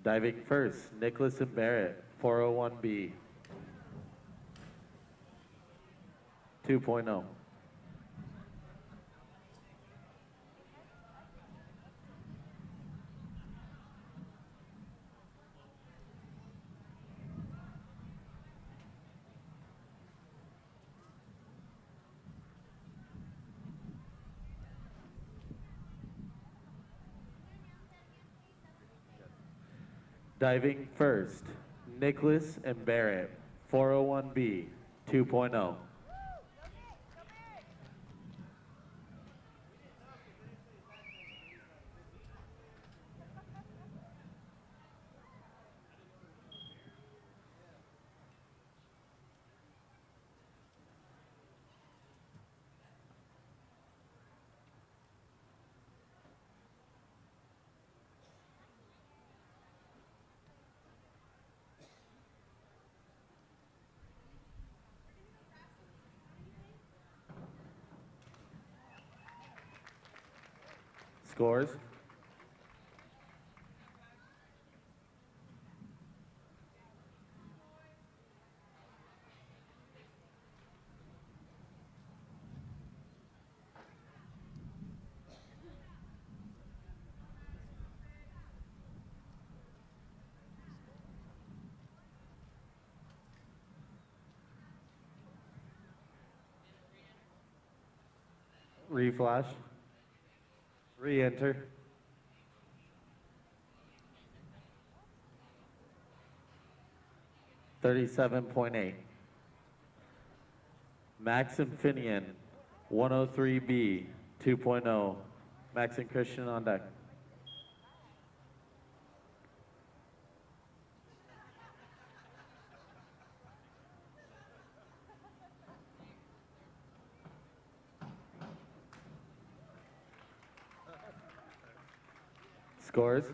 Diving first, Nicholas and Barrett, 401B, 2.0. Diving first, Nicholas and Barrett, 401B, 2.0. Scores? Reflash. Re-enter. $37.8. Max and Finian, 103B, 2.0. Max and Christian on deck. Scores?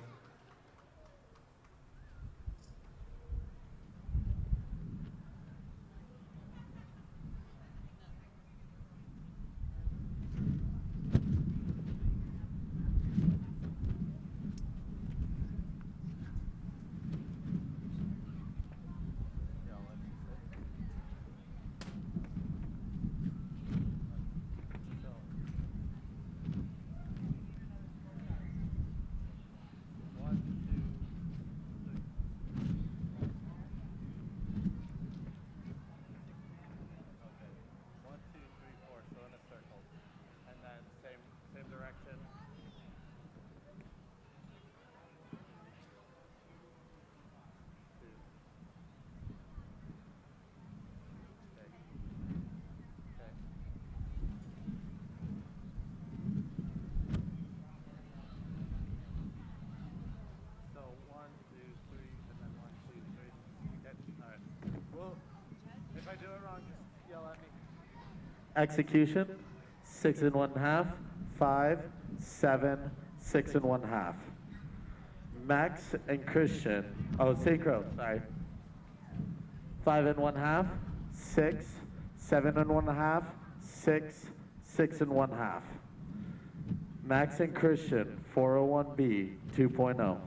If I do it wrong, just yell at me. Execution, 6 1/2, 5, 7, 6 1/2. Max and Christian, Syncro, sorry. 5 1/2, 6, 7 1/2, 6, 6 1/2. Max and Christian, 401B, 2.0.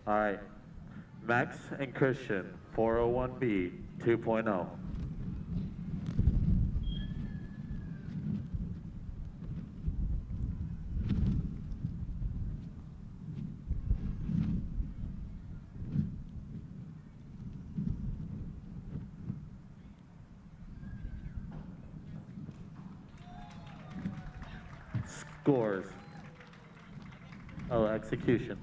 All right, Max and Christian, 401B, 2.0. Scores. Oh, execution.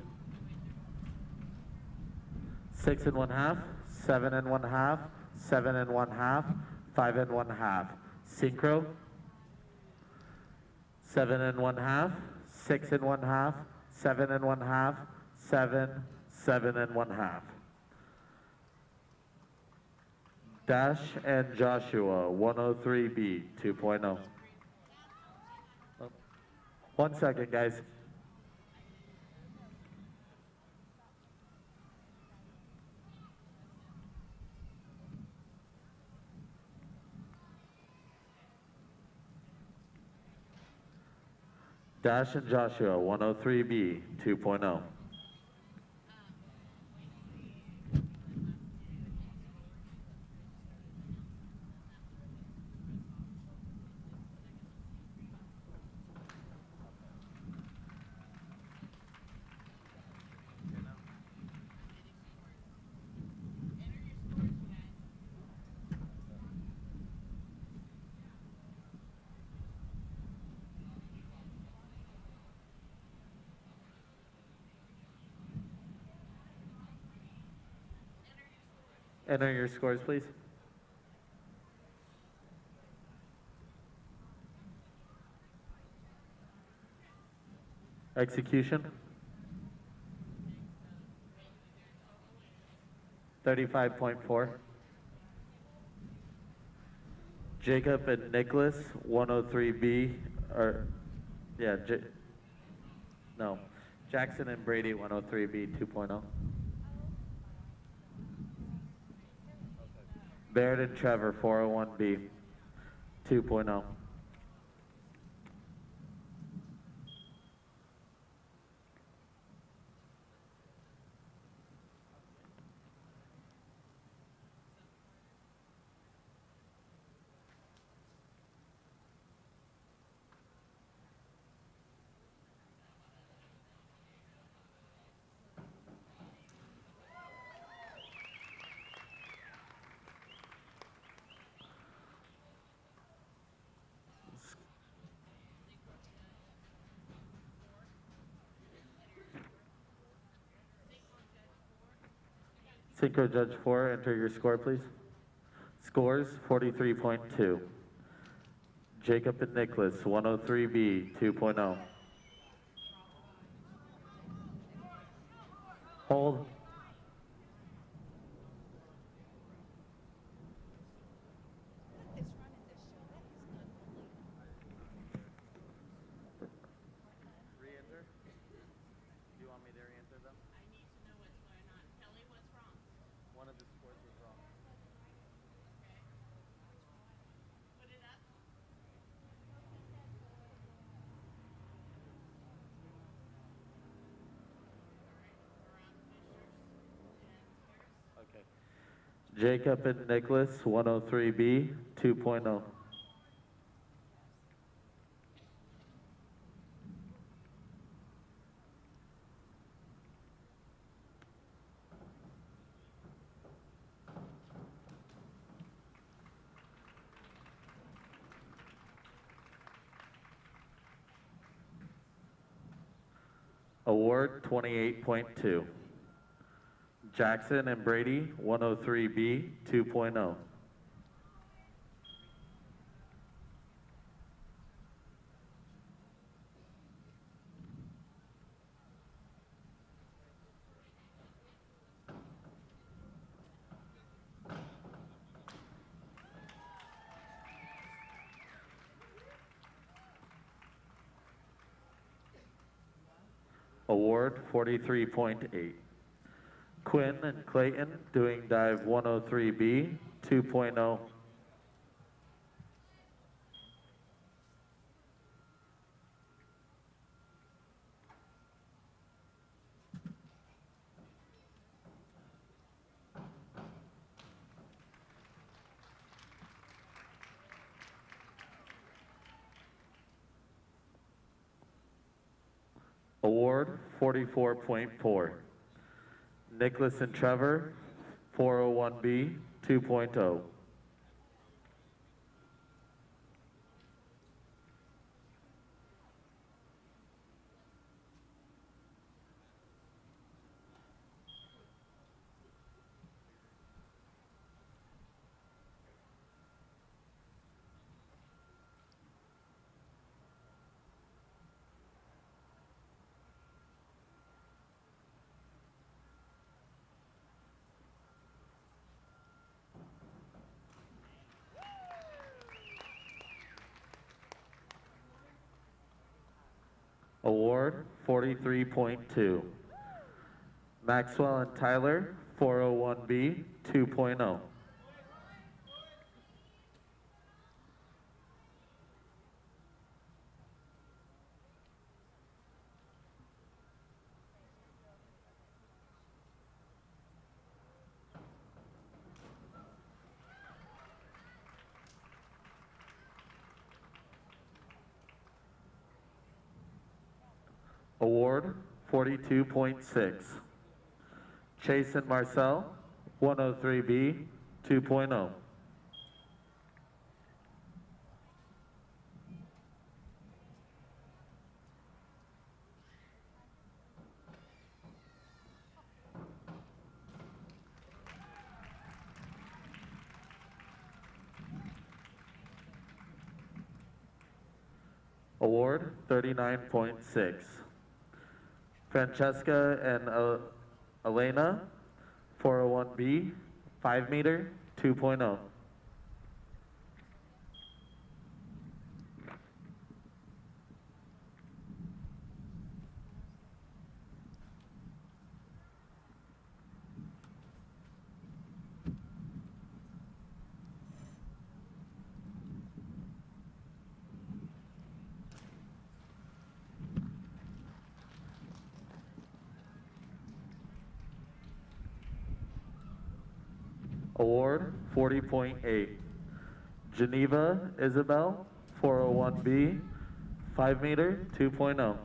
6 1/2, 7 1/2, 7 1/2, 5 1/2. Syncro. 7 1/2, 6 1/2, 7 1/2, 7, 7 1/2. Dash and Joshua, 103B 2.0. 1 second, guys. Dash and Joshua, 103B 2.0. Enter your scores, please. Execution. 35.4. Jacob and Nicholas, 103B, or, yeah, no. Jackson and Brady, 103B 2.0. Baird and Trevor, 401B 2.0. Syncro Judge 4, enter your score, please. Scores, 43.2. Jacob and Nicholas, 103B 2.0. Hold. Re-enter? Do you want me to re-enter them? I need to know what's going on. Kelly, what's wrong? One of the scores was wrong. Okay. Put it up. Okay. Jacob and Nicholas, 103B 2.0. Award 28.2. Jackson and Brady, 103B 2.0. Award 43.8. Quinn and Clayton doing dive 103B 2.0. Award 44.4. Nicholas and Trevor, 401B 2.0. Award 43.2. Maxwell and Tyler, 401B 2.0. Award 42.6. Chase and Marcel, 103B 2.0. Award 39.6. Francesca and Elena, 401B 5 meter 2.0. Award 40.8. Geneva Isabel, 401B 5 meter 2.0.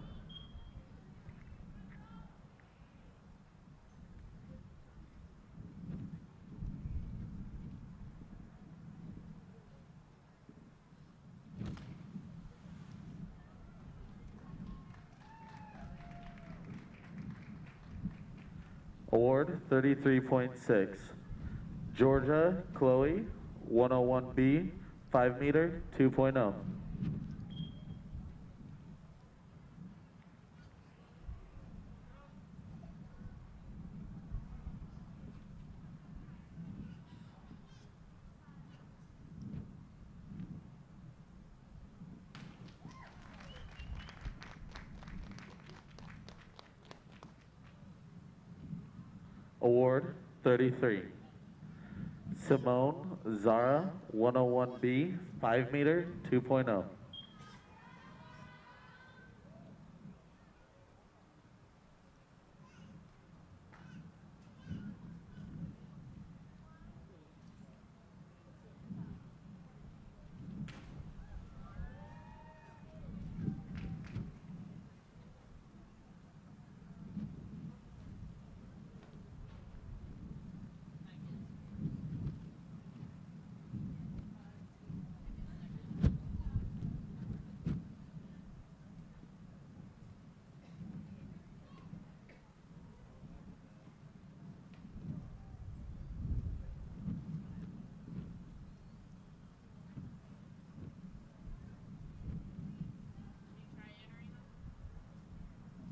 Award 33.6. Georgia Chloe, 101B 5 meter 2.0. Award 33. Simone Zara, 101B 5 meter 2.0.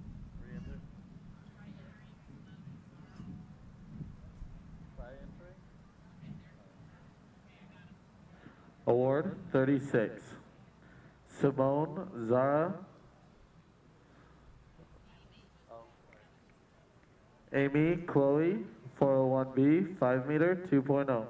Try entering them. Try entering Award 36. Simone Zara, Amy Chloe, 401B 5 meter 2.0.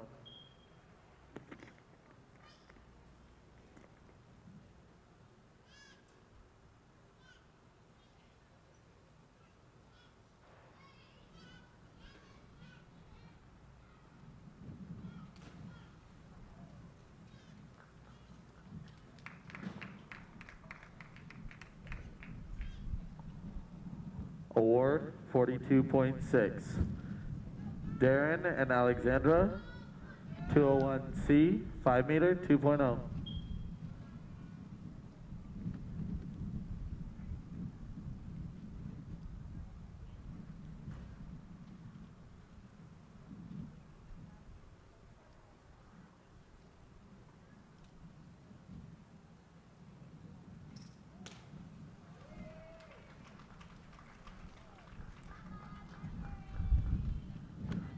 Award 42.6. Darren and Alexandra, 201C 5 meter 2.0.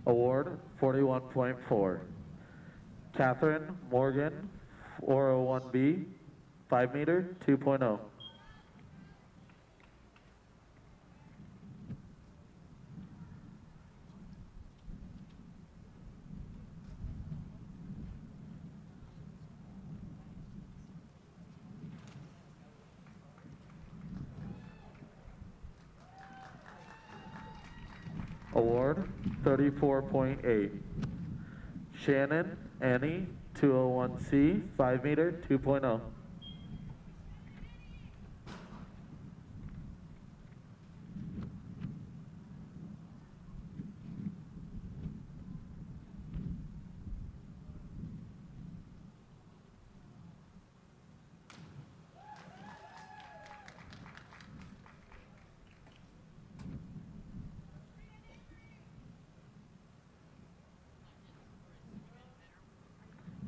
Award 41.4. Catherine Morgan, 401B 5 meter 2.0. Award 34.8. Shannon Annie 201C 5 meter 2.0.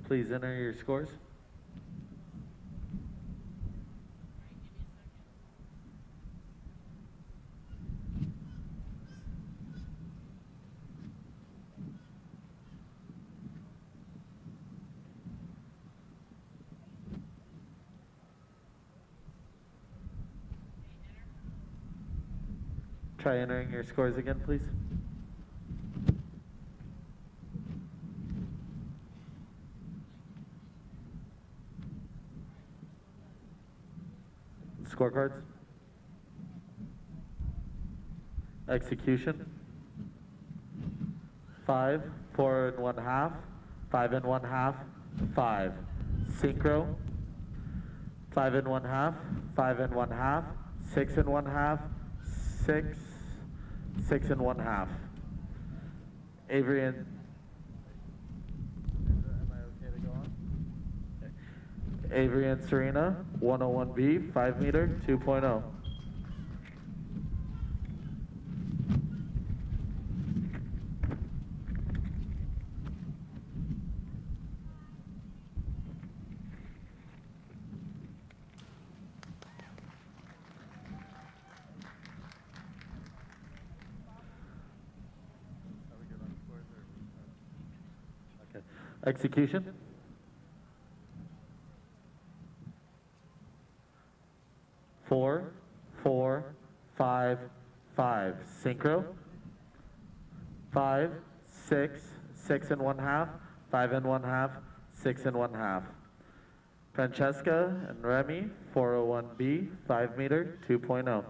Please enter your scores. Try entering your scores again, please. Scorecards. Execution. 5, 4 and 1/2, 5 and 1/2, 5. Syncro. 5 and 1/2, 5 and 1/2, 6 and 1/2, 6, 6 and 1/2. Avery and am I okay to go on? Okay. Avery and Serena, 101B, 5 meter, 2.0. Execution. 4, 4, 5, 5. Syncro. 5, 6, 6 and 1/2, 5 and 1/2, 6 and 1/2. Francesca and Remy, 401B, 5 meter, 2.0.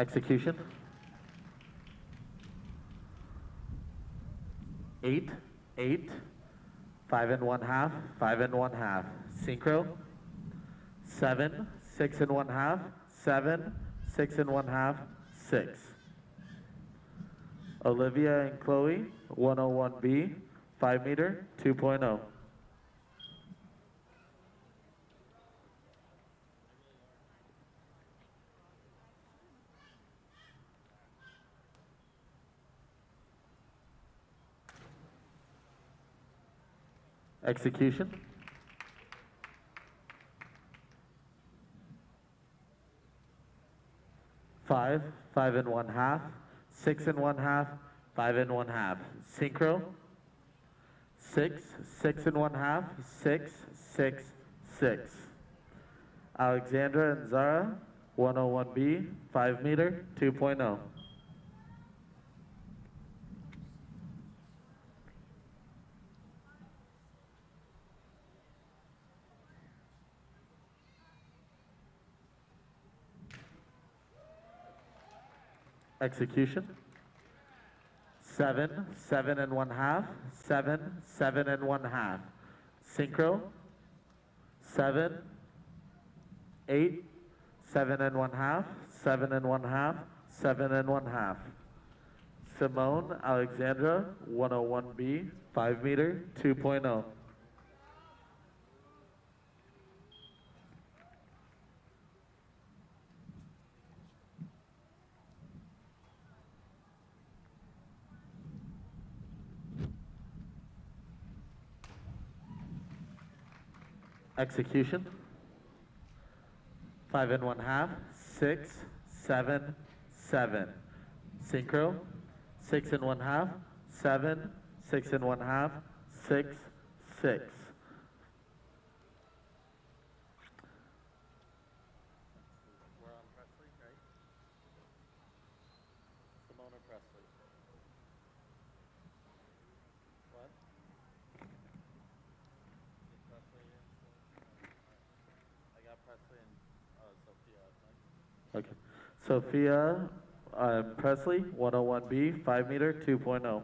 Execution. 8, 8, 5 and 1/2, 5 and 1/2. Syncro. 7, 6 and 1/2, 7, 6 and 1/2, 6. Olivia and Chloe, 101B, 5 meter, 2.0. Execution. 5, 5 and 1/2, 6 and 1/2, 5 and 1/2. Syncro. 6, 6 and 1/2, 6, 6, 6. Alexandra and Zara, 101B, 5 meter, 2.0. Execution. 7, 7 and 1/2, 7, 7 and 1/2. Syncro. 7, 8, 7 and 1/2, 7 and 1/2, 7 and 1/2. Simone Alexandra, 101B, 5 meter, 2.0. Execution. 5 and 1/2, 6, 7, 7. Syncro. 6 and 1/2, 7, 6 and 1/2, 6, 6. Sophia Presley, 101B, 5 meter, 2.0.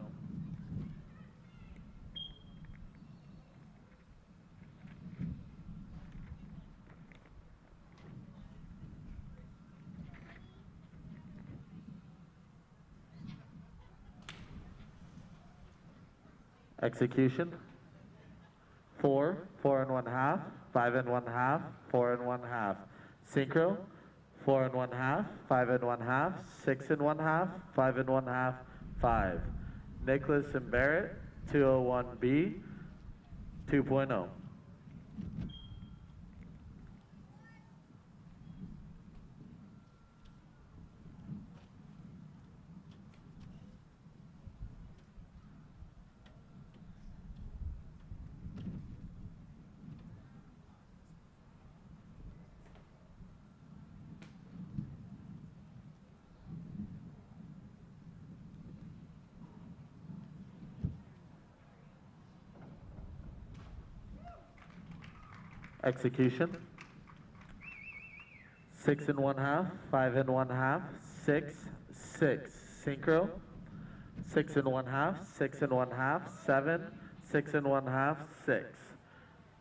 Execution. 4, 4 and 1/2, 5 and 1/2, 4 and 1/2. Synchro, 4 and 1/2, 5 and 1/2, 6 and 1/2, 5 and 1/2, 5. Nicholas and Barrett, 201B, 2.0. Execution. 6 and 1/2, 5 and 1/2, 6, 6. Synchro. 6 and 1/2, 6 and 1/2, 7, 6 and 1/2, 6.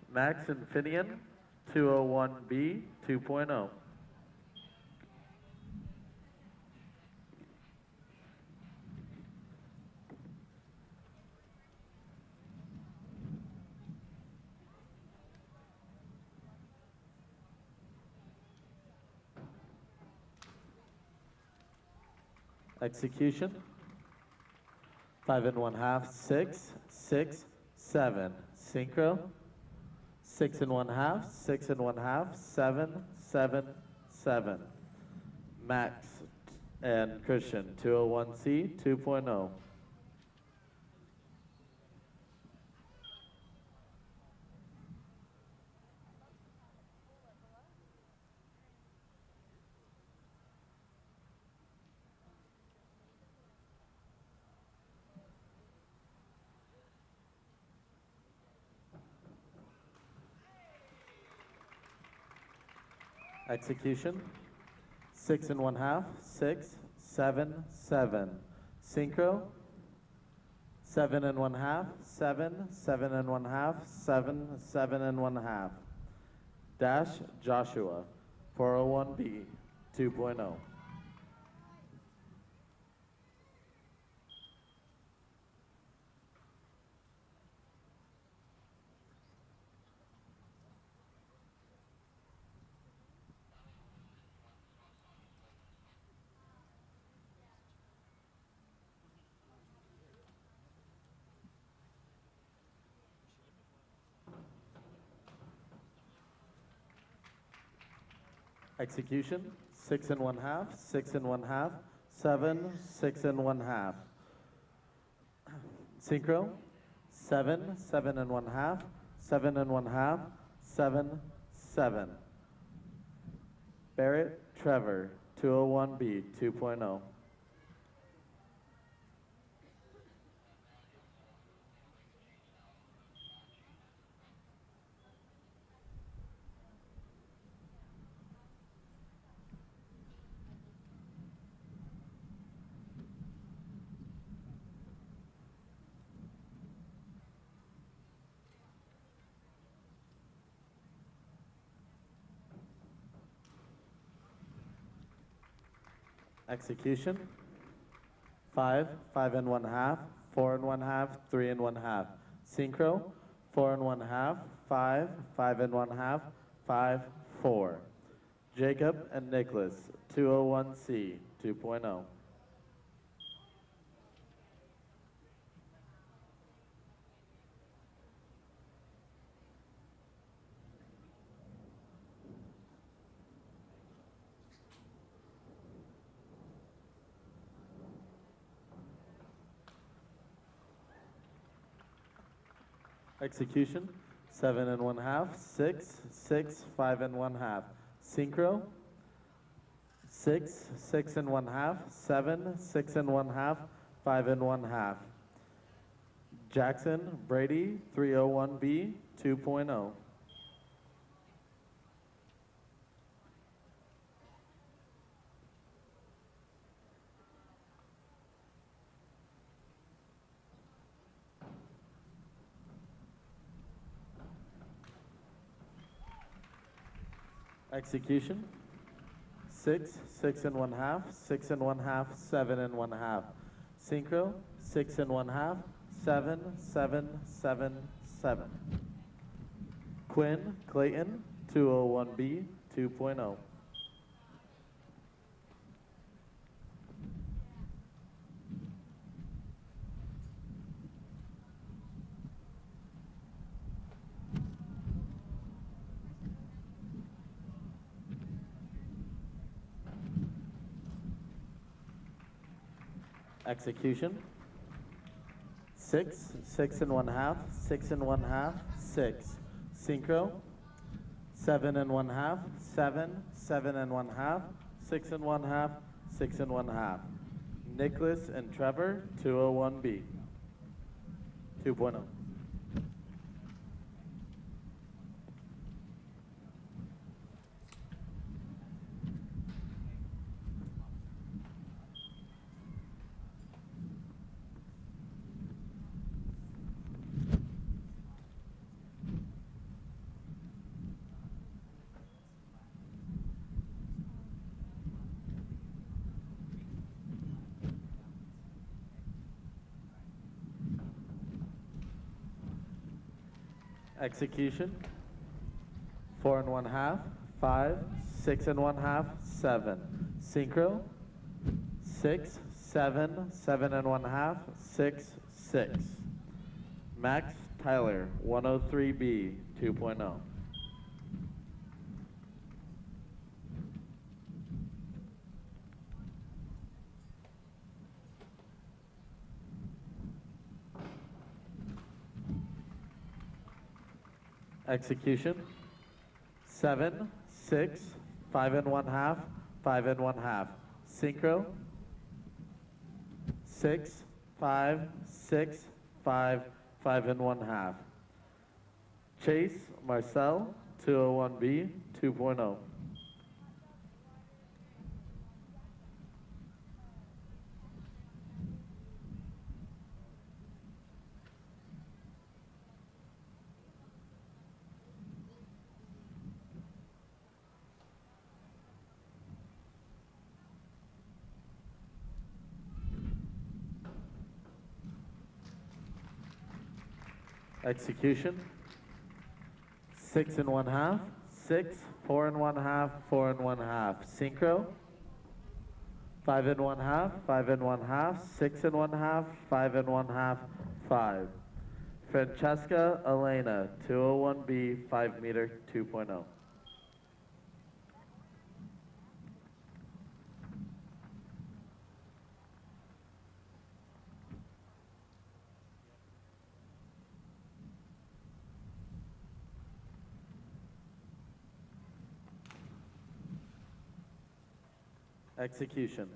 Max and Finian, 201B, 2.0. Execution. 5 and 1/2, 6, 6, 7. Synchro. 6 and 1/2, 6 and 1/2, 7, 7, 7. Max and Christian, 201C, 2.0. Execution. 6 and 1/2, 6, 7, 7. Synchro. 7 and 1/2, 7, 7 and 1/2, 7, 7 and 1/2. Dash Joshua, 401B, 2.0. Execution. 6 and 1/2, 6 and 1/2, 7, 6 and 1/2. Synchro. 7, 7 and 1/2, 7 and 1/2, 7, 7. Barrett Trevor, 201B, 2.0. Execution. 5, 5 and 1/2, 4 and 1/2, 3 and 1/2. Synchro. 4 and 1/2, 5, 5 and 1/2, 5, 4. Jacob and Nicholas, 201C, 2.0. Execution. 7 and 1/2, 6, 6, 5 and 1/2. Synchro. 6, 6 and 1/2, 7, 6 and 1/2, 5 and 1/2. Jackson Brady, 301B, 2.0. Execution. 6, 6 1/2, 6 1/2, 7 1/2. Syncro, 6 1/2, 7, 7, 7, 7. Quinn, Clayton, 201B, 2.0. Execution. 6, 6 1/2, 6 1/2, 6. Syncro. 7 1/2, 7, 7 1/2, 6 1/2, 6 1/2. Nicholas and Trevor, 201B, 2.0. Execution. 4 1/2, 5, 6 1/2, 7. Syncro. 6, 7, 7 1/2, 6, 6. Max Tyler, 103B, 2.0. Execution. 7, 6, 5 1/2, 5 1/2. Syncro. 6, 5, 6, 5, 5 1/2. Chase Marcel, 201B, 2.0. Execution. 6 1/2, 6, 4 1/2, 4 1/2. Syncro. 5 1/2, 5 1/2, 6 1/2, 5 1/2, 5. Francesca Elena, 201B, 5 meter, 2.0. Execution.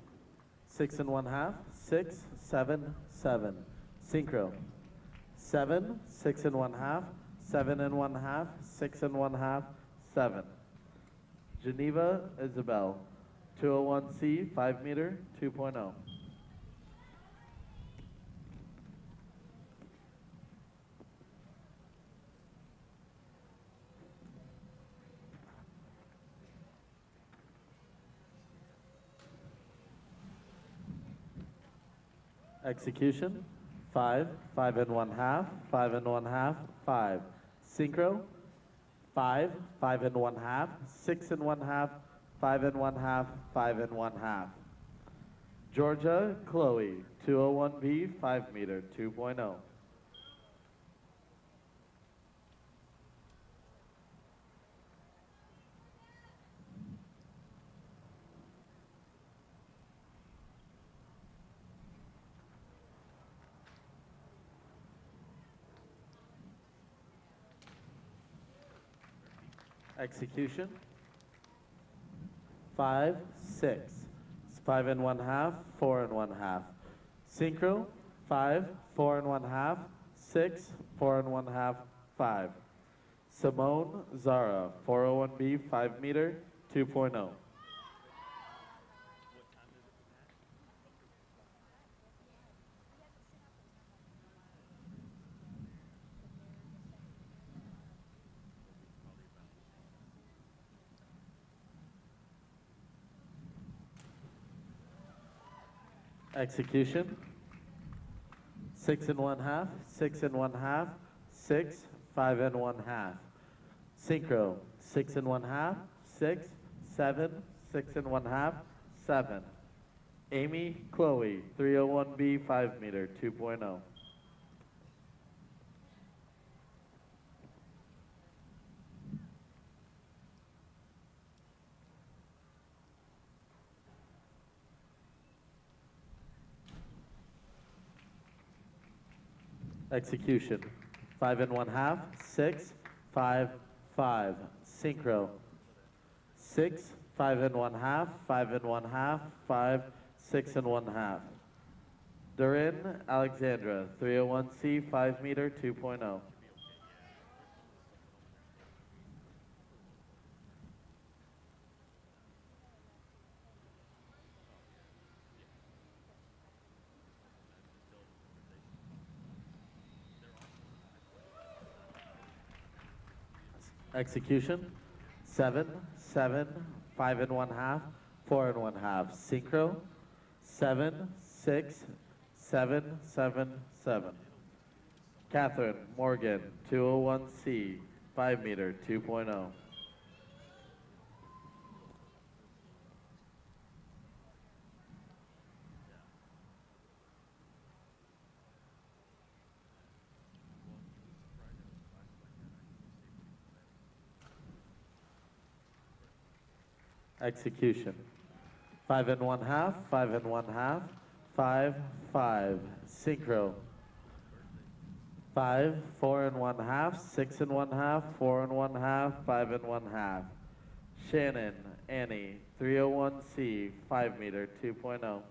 6 1/2, 6, 7, 7. Synchro. 7, 6 1/2, 7 1/2, 6 1/2, 7. Geneva Isabel, 201C, 5 meter, 2.0. Execution. 5, 5 1/2, 5 1/2, 5. Synchro. 5, 5 1/2, 6 1/2, 5 1/2, 5 1/2. Georgia Chloe, 201B, 5 meter, 2.0. Execution. 5, 6. 5 1/2, 4 1/2. Synchro. 5, 4 1/2, 6, 4 1/2, 5. Simone Zara, 401B, 5 meter, 2.0. Execution. 6 and 1/2, 6 and 1/2, 6, 5 and 1/2. Syncro, 6 and 1/2, 6, 7, 6 and 1/2, 7. Amy, Chloe, 301B, 5 meter, 2.0. Execution. 5 and 1/2, 6, 5, 5. Syncro. 6, 5 and 1/2, 5 and 1/2, 5, 6 and 1/2. Durin, Alexandra, 301C, 5 meter, 2.0. Execution. 7, 7, 5 and 1/2, 4 and 1/2. Syncro. 7, 6, 7, 7, 7. Catherine, Morgan, 201C, 5 meter, 2.0. Execution. 5 and 1/2, 5 and 1/2, 5, 5. Syncro. 5, 4 and 1/2, 6 and 1/2, 4 and 1/2, 5 and 1/2. Shannon, Annie, 301C, 5 meter, 2.0.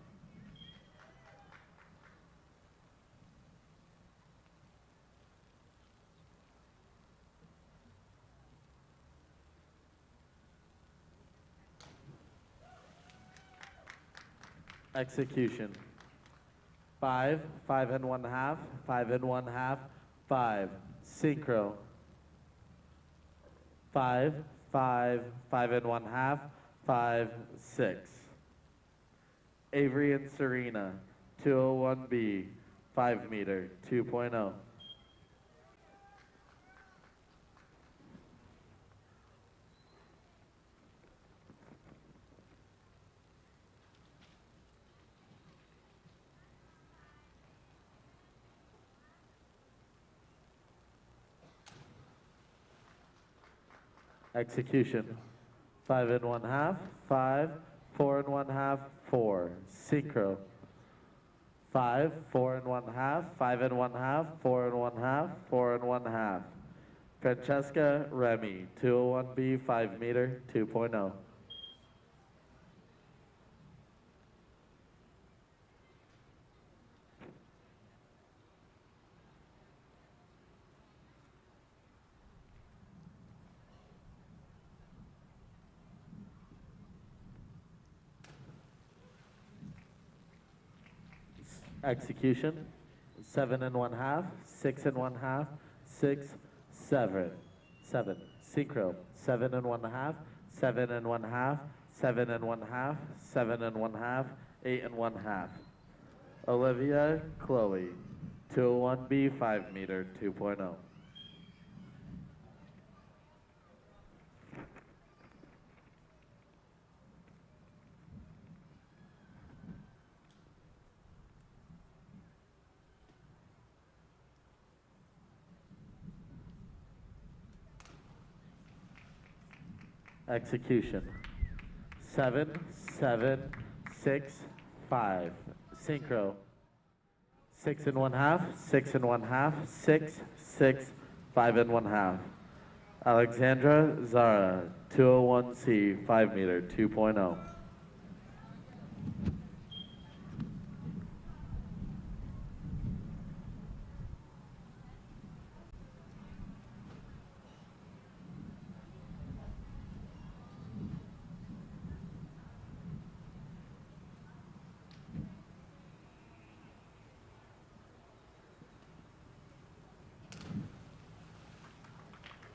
Execution. 5, 5 and 1/2, 5 and 1/2, 5. Syncro. 5, 5, 5 and 1/2, 5, 6. Avery and Serena, 201B, 5 meter, 2.0. Execution. 5 and 1/2, 5, 4 and 1/2, 4. Syncro. 5, 4 and 1/2, 5 and 1/2, 4 and 1/2, 4 and 1/2. Francesca Remy, 201B, 5 meter, 2.0. Execution. 7 and 1/2, 6 and 1/2, 6, 7. 7. Syncro. 7 and 1/2, 7 and 1/2, 7 and 1/2, 7 and 1/2, 8 and 1/2. Olivia Chloe, 201B, 5 meter, 2.0. Execution. 7, 7, 6, 5. Syncro. 6 and 1/2, 6 and 1/2, 6, 6, 5 and 1/2. Alexandra Zara, 201C, 5 meter, 2.0.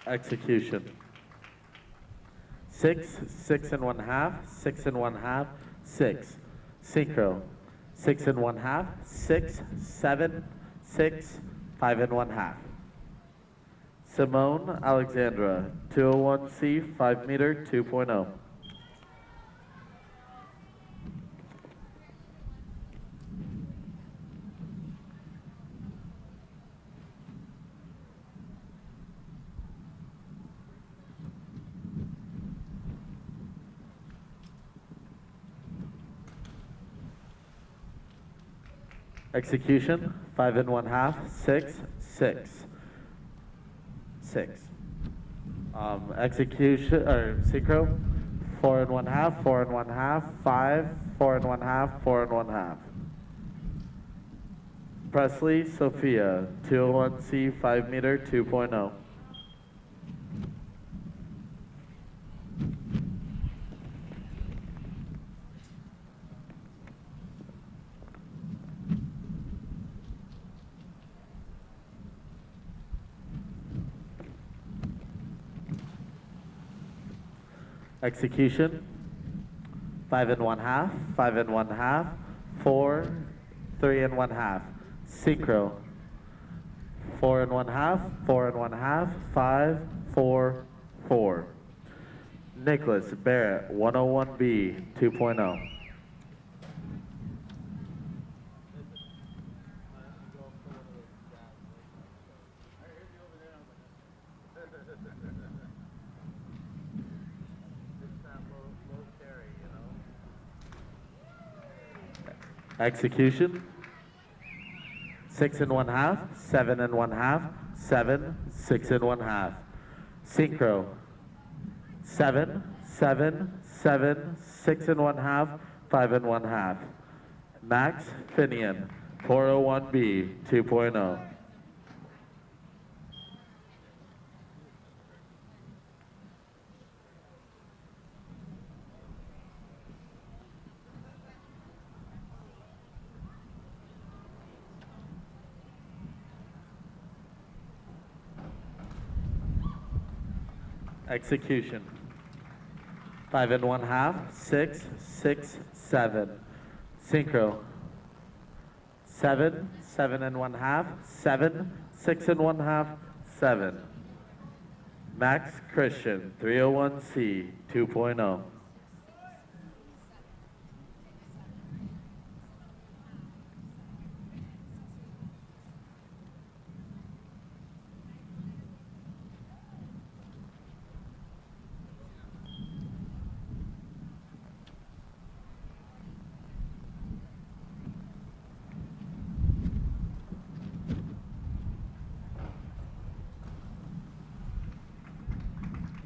Execution. 6, 6 and 1/2, 6 and 1/2, 6. Syncro. 6 and 1/2, 6, 7, 6, 5 and 1/2. Simone Alexandra, 201C, 5 meter, 2.0. Execution, 5 and 1/2, 6, 6, 6. Execution, or synchro, 4 and 1/2, 4 and 1/2, 5, 4 and 1/2, 4 and 1/2. Presley Sophia, 201C, 5 meter, 2.0. Execution, 5 and 1/2, 5 and 1/2, 4, 3 and 1/2. Synchro, 4 and 1/2, 4 and 1/2, 5, 4, 4. Nicholas Barrett, 101B, 2.0. Execution, 6 and 1/2, 7 and 1/2, 7, 6 and 1/2. Synchro, 7, 7, 7, 6 and 1/2, 5 and 1/2. Max Finian, 401B, 2.0. Execution, 5 and 1/2, 6, 6, 7. Synchro, 7, 7 and 1/2, 7, 6 and 1/2, 7. Max Christian, 301C, 2.0.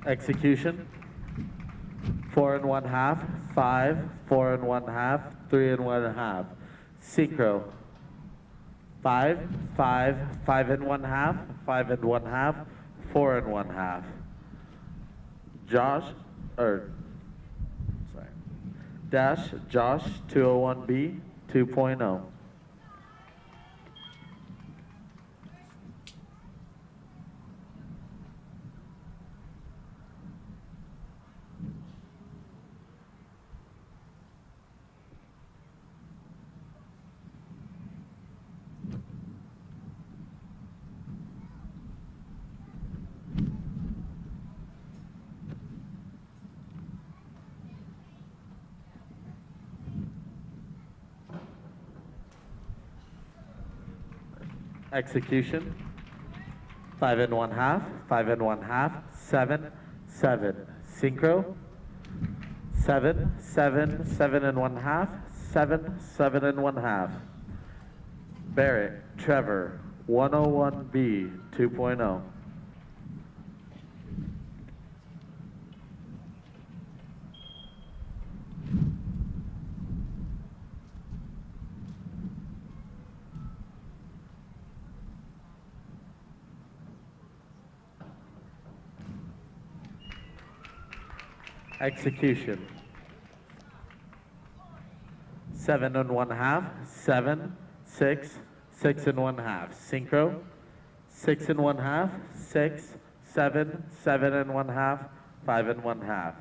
Execution, 4 and 1/2, 5, 4 and 1/2, 3 and 1/2. Synchro, 5, 5, 5 and 1/2, 5 and 1/2, 4 and 1/2. Josh, Josh, 201B, 2.0. Execution, 5 and 1/2, 5 and 1/2, 7, 7. Synchro, 7, 7, 7 and 1/2, 7, 7 and 1/2. Barrett Trevor, 101B, 2.0. Execution, 7 and 1/2, 7, 6, 6 and 1/2. Synchro, 6 and 1/2, 6, 7, 7 and 1/2, 5 and 1/2.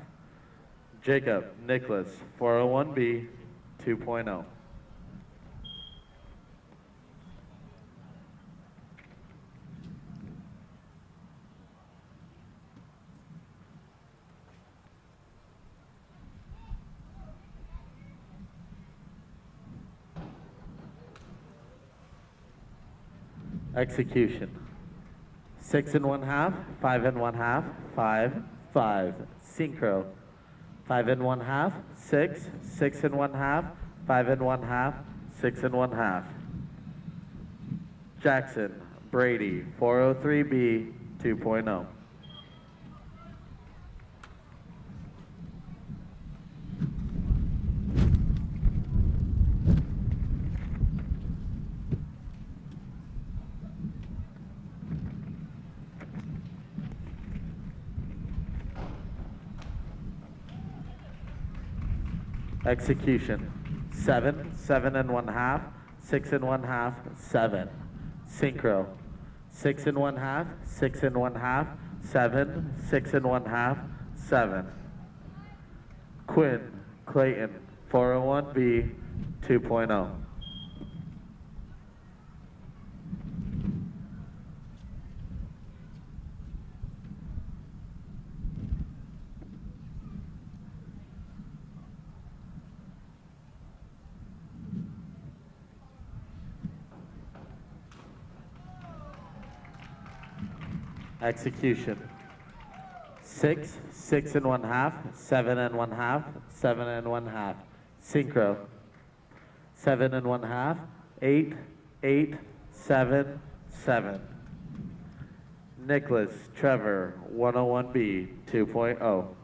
Jacob Nicholas, 401B, 2.0. Execution. 6 and 1/2, 5 and 1/2, 5, 5. Syncro. 5 and 1/2, 6, 6 and 1/2, 5 and 1/2, 6 and 1/2. Jackson, Brady, 403B 2.0. Execution. 7, 7 and 1/2, 6 and 1/2, 7. Syncro. 6 and 1/2, 6 and 1/2, 7, 6 and 1/2, 7. Quinn, Clayton, 401B 2.0. Execution. 6, 6 and 1/2, 7 and 1/2, 7 and 1/2. Syncro. 7 and 1/2, 8, 8, 7, 7. Nicholas, Trevor, 101B 2.0.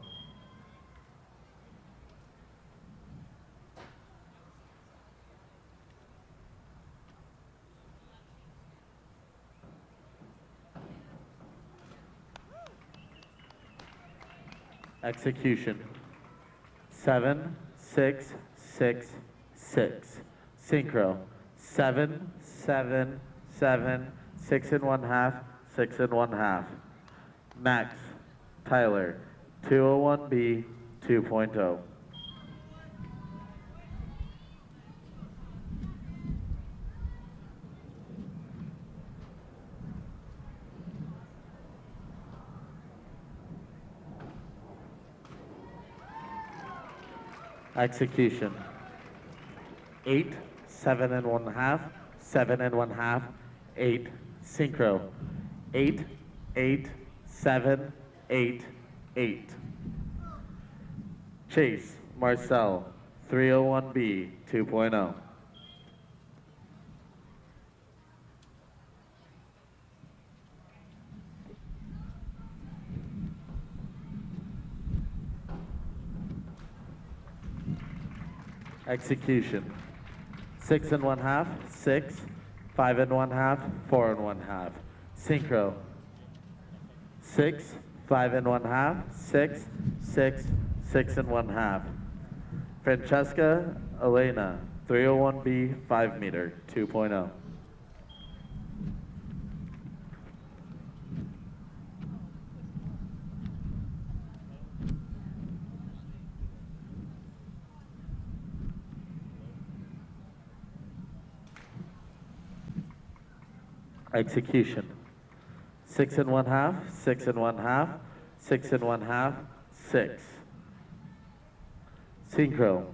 Execution. 7, 6, 6, 6. Syncro. 7, 7, 7, 6 and 1/2, 6 and 1/2. Max, Tyler, 201B 2.0. Execution. 8, 7 and 1/2, 7 and 1/2, 8. Syncro. 8, 8, 7, 8, 8. Chase, Marcel, 301B 2.0. Execution. 6 and 1/2, 6, 5 and 1/2, 4 and 1/2. Syncro. 6, 5 and 1/2, 6, 6, 6 and 1/2. Francesca Elena, 301B 5 meter 2.0. Execution. 6 and 1/2, 6 and 1/2, 6 and 1/2, 6. Syncro.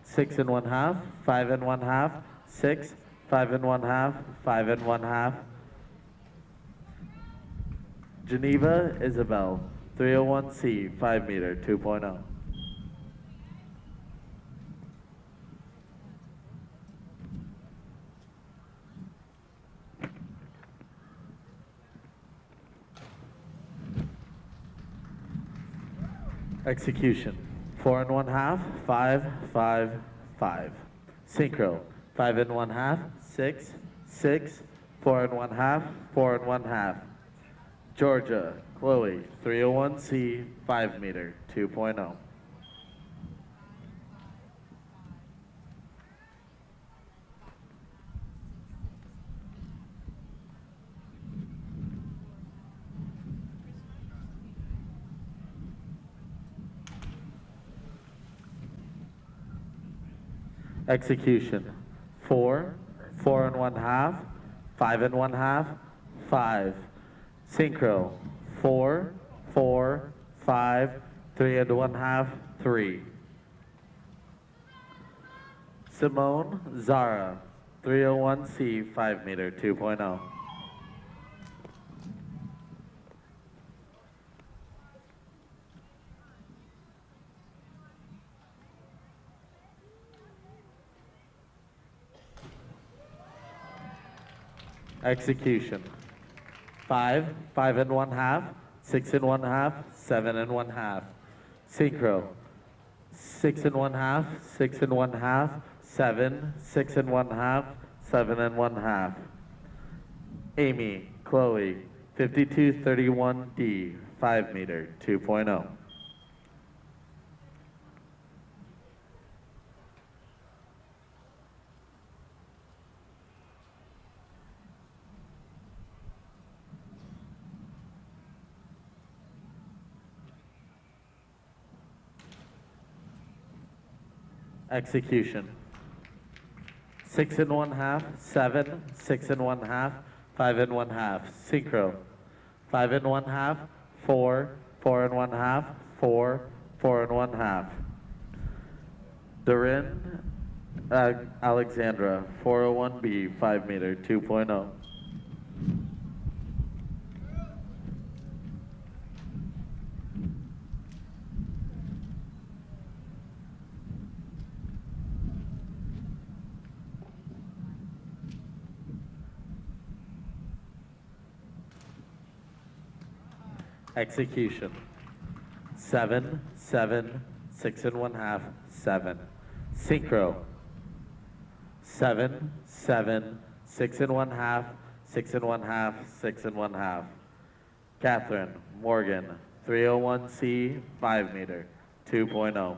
6 and 1/2, 5 and 1/2, 6, 5 and 1/2, 5 and 1/2. Geneva Isabel, 301C 5 meter 2.0. Execution. 4 and 1/2, 5, 5, 5. Syncro. 5 and 1/2, 6, 6, 4 and 1/2, 4 and 1/2. Georgia, Chloe, 301C 5 meter 2.0. Execution. 4, 4 and 1/2, 5 and 1/2, 5. Syncro. 4, 4, 5, 3 and 1/2, 3. Simone Zara, 301C 5 meter 2.0. Execution. 5, 5 1/2, 6 1/2, 7 1/2. Syncro. 6 1/2, 6 1/2, 7, 6 1/2, 7 1/2. Amy, Chloe, 5231D, 5 meter, 2.0. Execution. 6 1/2, 7, 6 1/2, 5 1/2. Syncro. 5 1/2, 4, 4 1/2, 4, 4 1/2. Durin, Alexandra, 401B, 5 meter, 2.0. Execution. 7, 7, 6 1/2, 7. Syncro. 7, 7, 6 1/2, 6 1/2, 6 1/2. Catherine, Morgan, 301C, 5 meter, 2.0.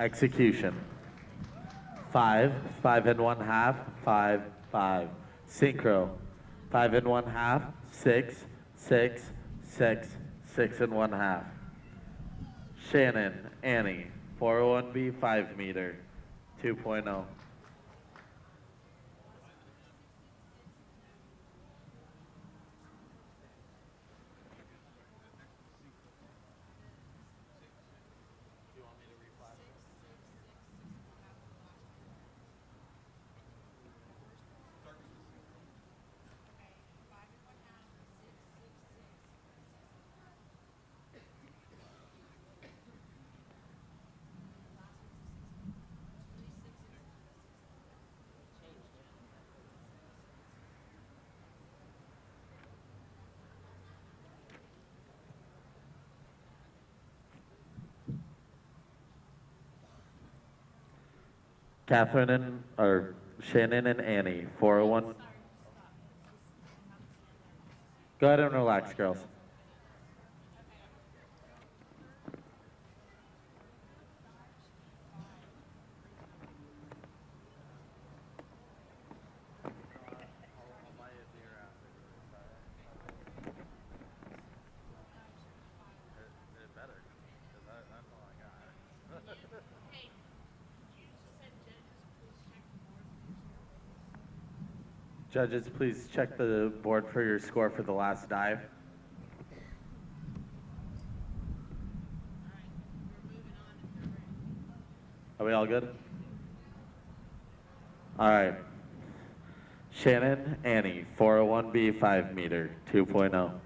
Execution. 5, 5 1/2, 5, 5. Syncro. 5 1/2, 6, 6, 6, 6 1/2. Shannon, Annie, 401B, 5 meter, 2.0. Catherine or Shannon and Annie, 401. Go ahead and relax, girls. Hey, you just said judges, please check the board for your score. Judges, please check the board for your score for the last dive. All right, we're moving on if you're ready. Are we all good? All right. Shannon, Annie, 401B, 5 meter, 2.0.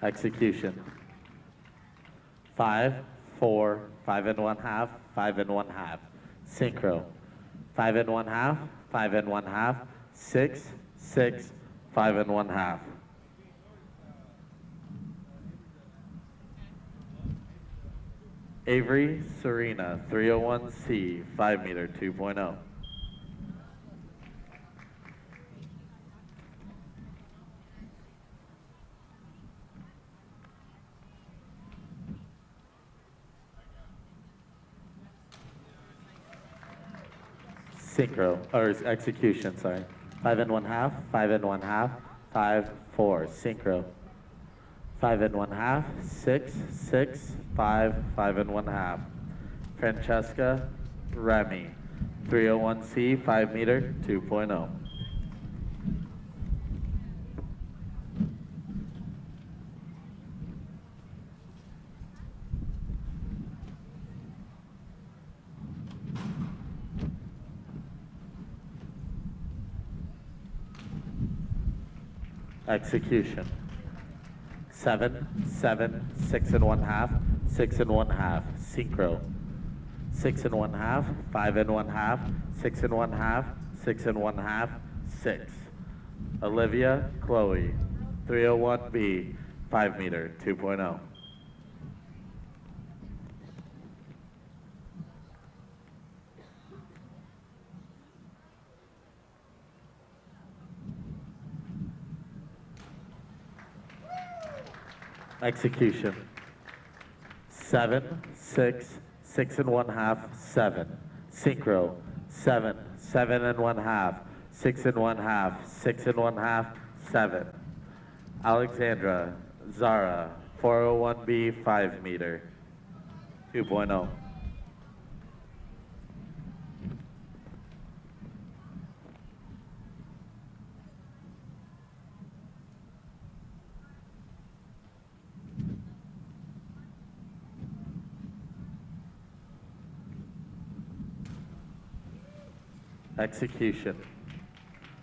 Execution. 5, 4, 5 1/2, 5 1/2. Syncro. 5 1/2, 5 1/2, 6, 6, 5 1/2. Avery, Serena, 301C, 5 meter, 2.0. Syncro, or execution, sorry. 5 1/2, 5 1/2, 5, 4. Syncro. 5 1/2, 6, 6, 5, 5 1/2. Francesca, Remy, 301C, 5 meter, 2.0. Execution. 7, 7, 6 1/2, 6 1/2. Syncro. 6 1/2, 5 1/2, 6 1/2, 6 1/2, 6. Olivia, Chloe, 301B, 5 meter, 2.0. Execution. 7, 6, 6 1/2, 7. Syncro. 7, 7 1/2, 6 1/2, 6 1/2, 7. Alexandra, Zara, 401B, 5 meter, 2.0. Execution.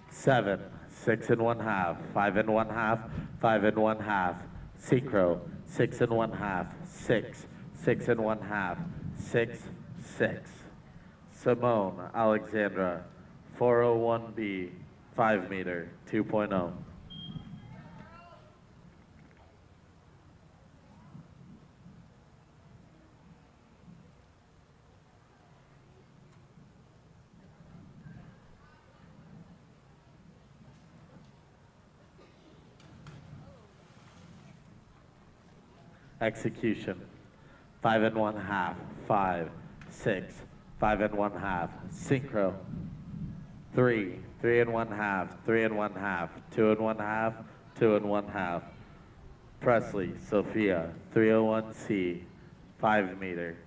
7, 6 1/2, 5 1/2, 5 1/2. Syncro. 6 1/2, 6, 6 1/2, 6, 6. Simone, Alexandra, 401B, 5 meter, 2.0. Execution. 5 1/2, 5, 6, 5 1/2. Syncro. 3, 3 1/2, 3 1/2, 2 1/2, 2 1/2. Presley, Sophia, 301C, 5 meter.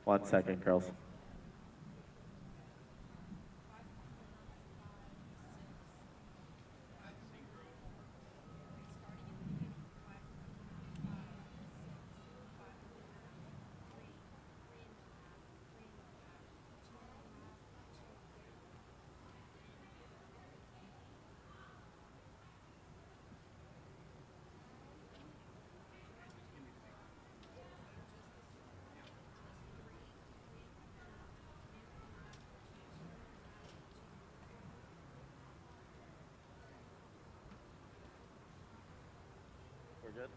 1 second, girls. We're good?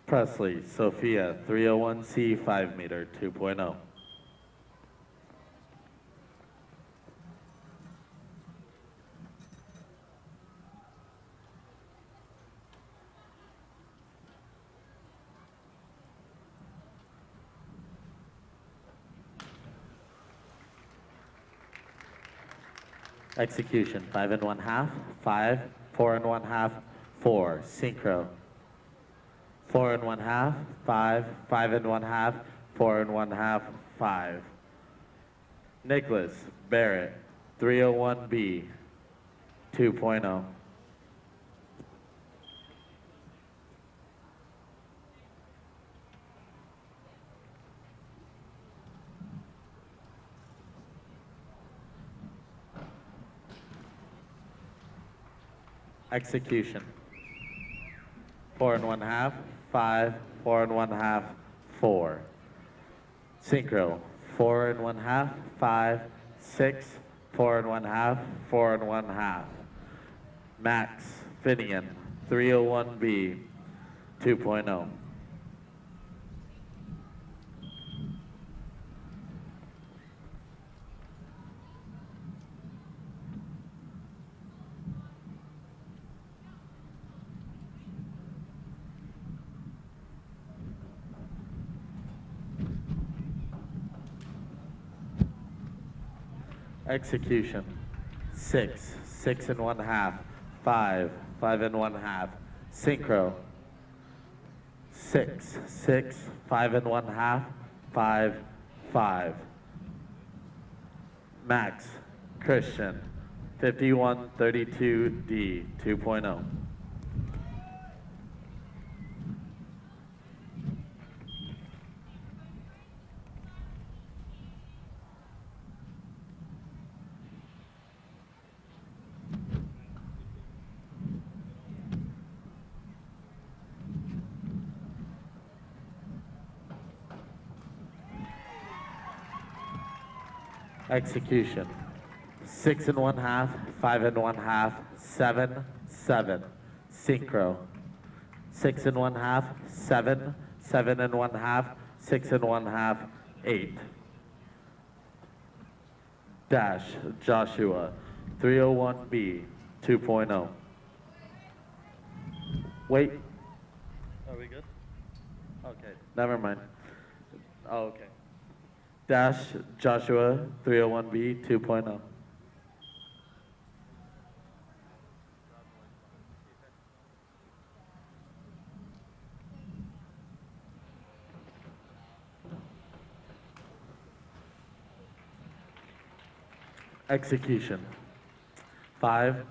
Presley, Sophia, 301C, 5 meter, 2.0. Execution. 5 1/2, 5, 4 1/2, 4. Syncro. 4 1/2, 5, 5 1/2, 4 1/2, 5. Nicholas Barrett, 301B, 2.0. Execution. 4 1/2, 5, 4 1/2, 4. Synchro. 4 1/2, 5, 6, 4 1/2, 4 1/2. Max Finian, 301B, 2.0. Execution. 6, 6 1/2, 5, 5 1/2. Syncro. 6, 6, 5 1/2, 5, 5. Max, Christian, 5132D 2.0. Execution. 6 1/2, 5 1/2, 7, 7. Syncro. 6 1/2, 7, 7 1/2, 6 1/2, 8. Dash, Joshua, 301B 2.0. Wait. Are we good? Okay, never mind. Oh, okay. Dash, Joshua, 301B 2.0. Execution. 5,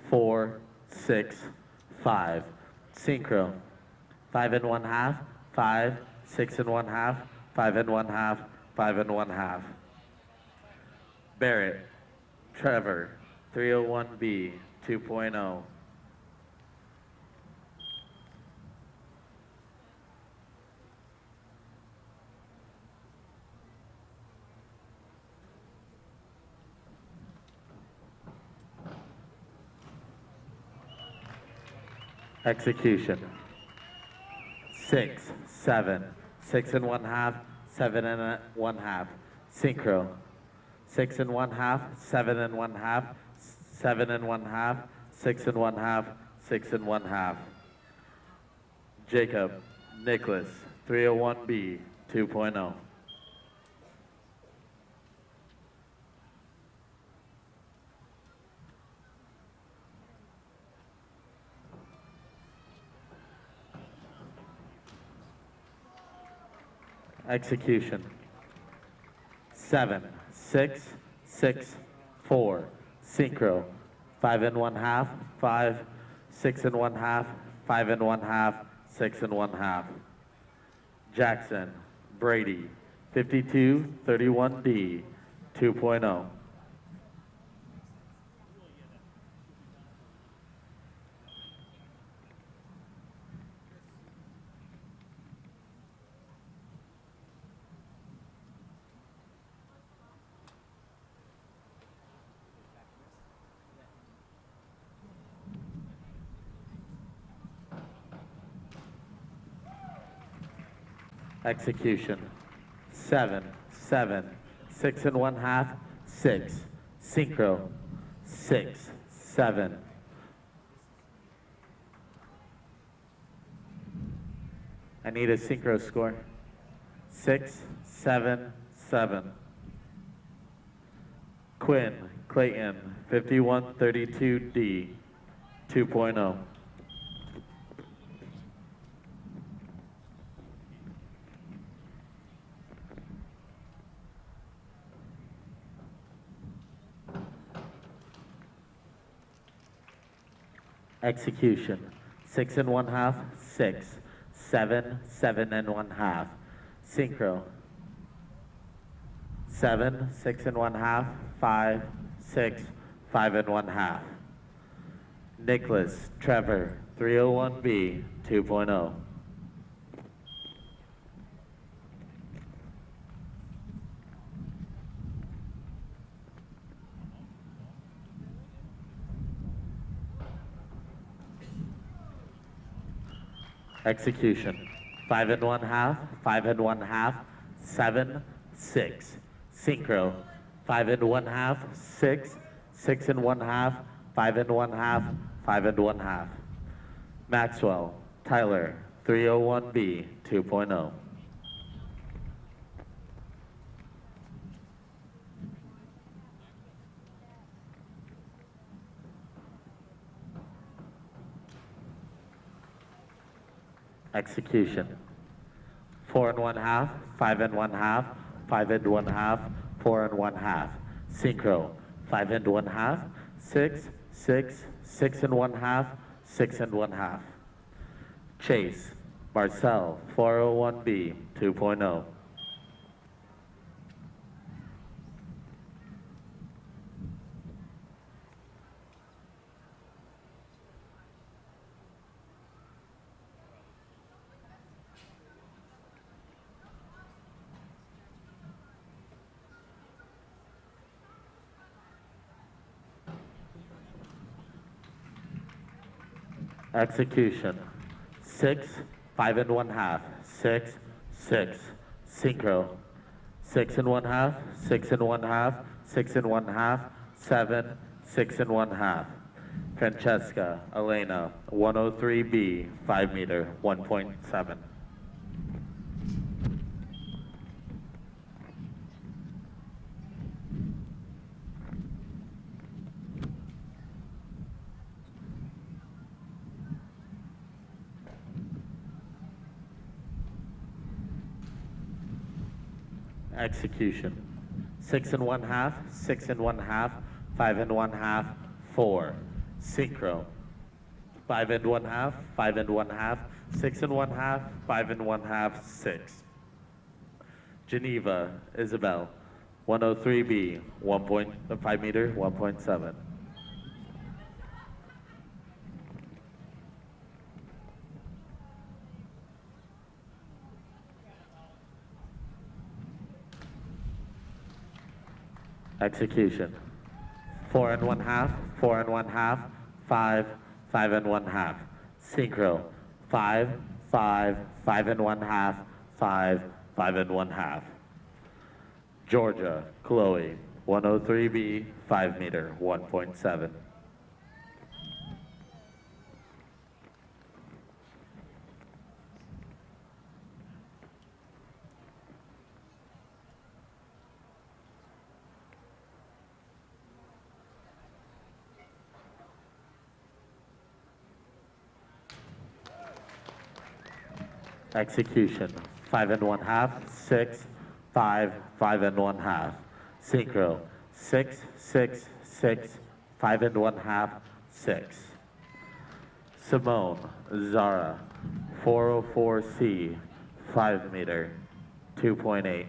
4, 6, 5. Syncro. 5 1/2, 5, 6 1/2, 5 1/2, 5 1/2. Barrett, Trevor, 301B 2.0. Execution. 6, 7, 6 1/2, 7 1/2. Syncro. 6 1/2, 7 1/2, 7 1/2, 6 1/2, 6 1/2. Jacob, Nicholas, 301B 2.0. Execution. 7, 6, 6, 4. Syncro. 5 1/2, 5, 6 1/2, 5 1/2, 6 1/2. Jackson, Brady, 5231D 2.0. Execution. 7, 7, 6 1/2, 6. Syncro. 6, 7. I need a synchro score. 6, 7, 7. Quinn, Clayton, 5132D 2.0. Execution. 6 1/2, 6, 7, 7 1/2. Syncro. 7, 6 1/2, 5, 6, 5 1/2. Nicholas, Trevor, 301B 2.0. Execution. 5 1/2, 5 1/2, 7, 6. Syncro. 5 1/2, 6, 6 1/2, 5 1/2, 5 1/2. Maxwell, Tyler, 301B 2.0. Execution. 4 and 1/2, 5 and 1/2, 5 and 1/2, 4 and 1/2. Syncro. 5 and 1/2, 6, 6, 6 and 1/2, 6 and 1/2. Chase. Marcel, 401B, 2.0. Execution. 6, 5 and 1/2, 6, 6. Syncro. 6 and 1/2, 6 and 1/2, 6 and 1/2, 7, 6 and 1/2. Francesca, Elena, 103B, 5 meter, 1.7. Execution. 6 and 1/2, 6 and 1/2, 5 and 1/2, 4. Syncro. 5 and 1/2, 5 and 1/2, 6 and 1/2, 5 and 1/2, 6. Geneva, Isabel, 103B, 5 meter, 1.7. Execution. 4 and 1/2, 4 and 1/2, 5, 5 and 1/2. Syncro. 5, 5, 5 and 1/2, 5, 5 and 1/2. Georgia, Chloe, 103B, 5 meter, 1.7. Execution. 5 and 1/2, 6, 5, 5 and 1/2. Syncro. 6, 6, 6, 5 and 1/2, 6. Simone, Zara, 404C, 5 meter, 2.8.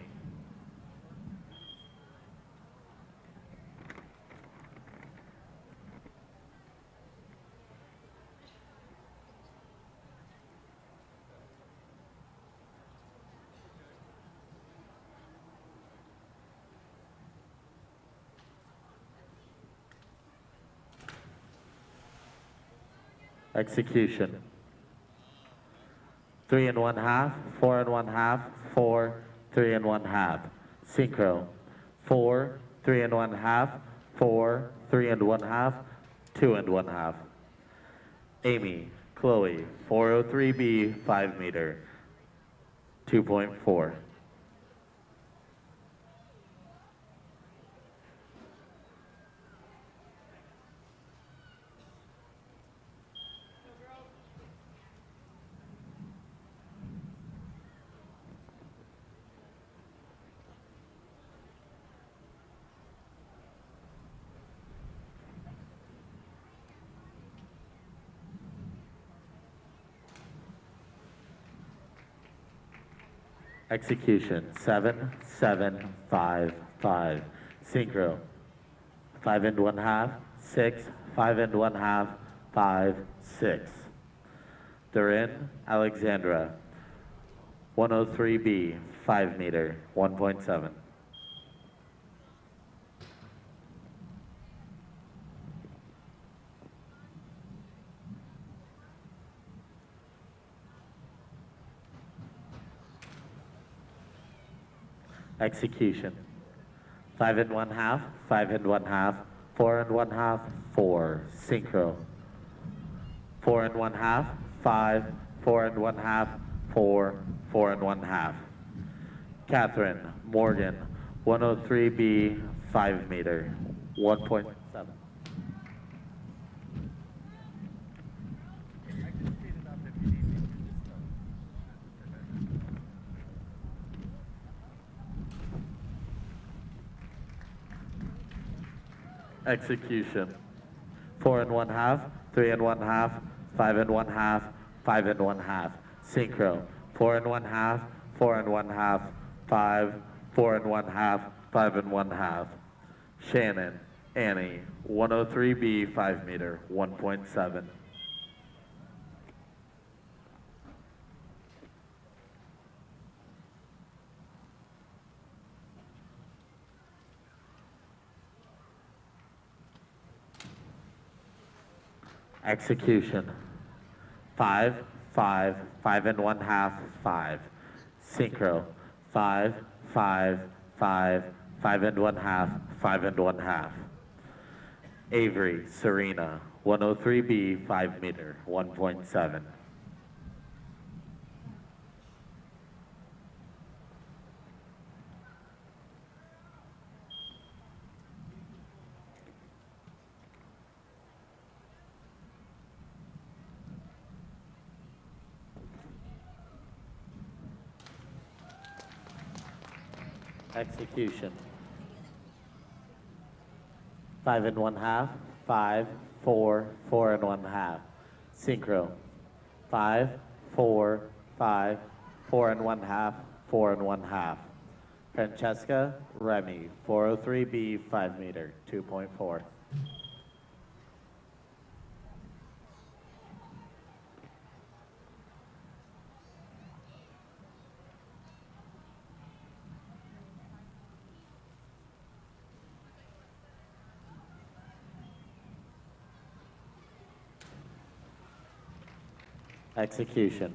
Execution. 3 and 1/2, 4 and 1/2, 4, 3 and 1/2. Syncro. 4, 3 and 1/2, 4, 3 and 1/2, 2 and 1/2. Amy, Chloe, 403B, 5 meter, 2.4. Execution. 7, 7, 5, 5. Syncro. 5 and 1/2, 6, 5 and 1/2, 5, 6. Durin, Alexandra, 103B, 5 meter, 1.7. Execution. 5 and 1/2, 5 and 1/2, 4 and 1/2, 4. Syncro. 4 and 1/2, 5, 4 and 1/2, 4, 4 and 1/2. Catherine, Morgan, 103B, 5 meter, 1.7. I can speed it up if you need me to. Just go. Execution. 4 1/2, 3 1/2, 5 1/2, 5 1/2. Synchro. 4 1/2, 4 1/2, 5, 4 1/2, 5 1/2. Shannon, Annie, 103B, 5 meter, 1.7. Execution. 5, 5, 5 1/2, 5. Synchro. 5, 5, 5, 5 1/2, 5 1/2. Avery, Serena, 103B, 5 meter, 1.7. Execution. 5 1/2, 5, 4, 4 1/2. Synchro. 5, 4, 5, 4 1/2, 4 1/2. Francesca, Remy, 403B, 5 meter, 2.4. Execution.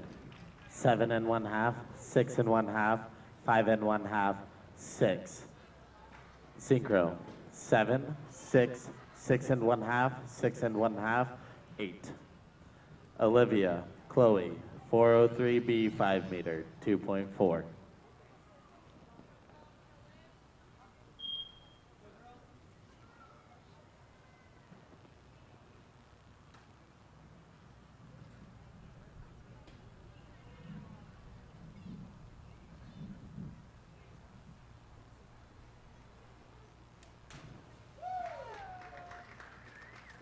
7 1/2, 6 1/2, 5 1/2, 6. Synchro. 7, 6, 6 1/2, 6 1/2, 8. Olivia, Chloe, 403B, 5 meter, 2.4.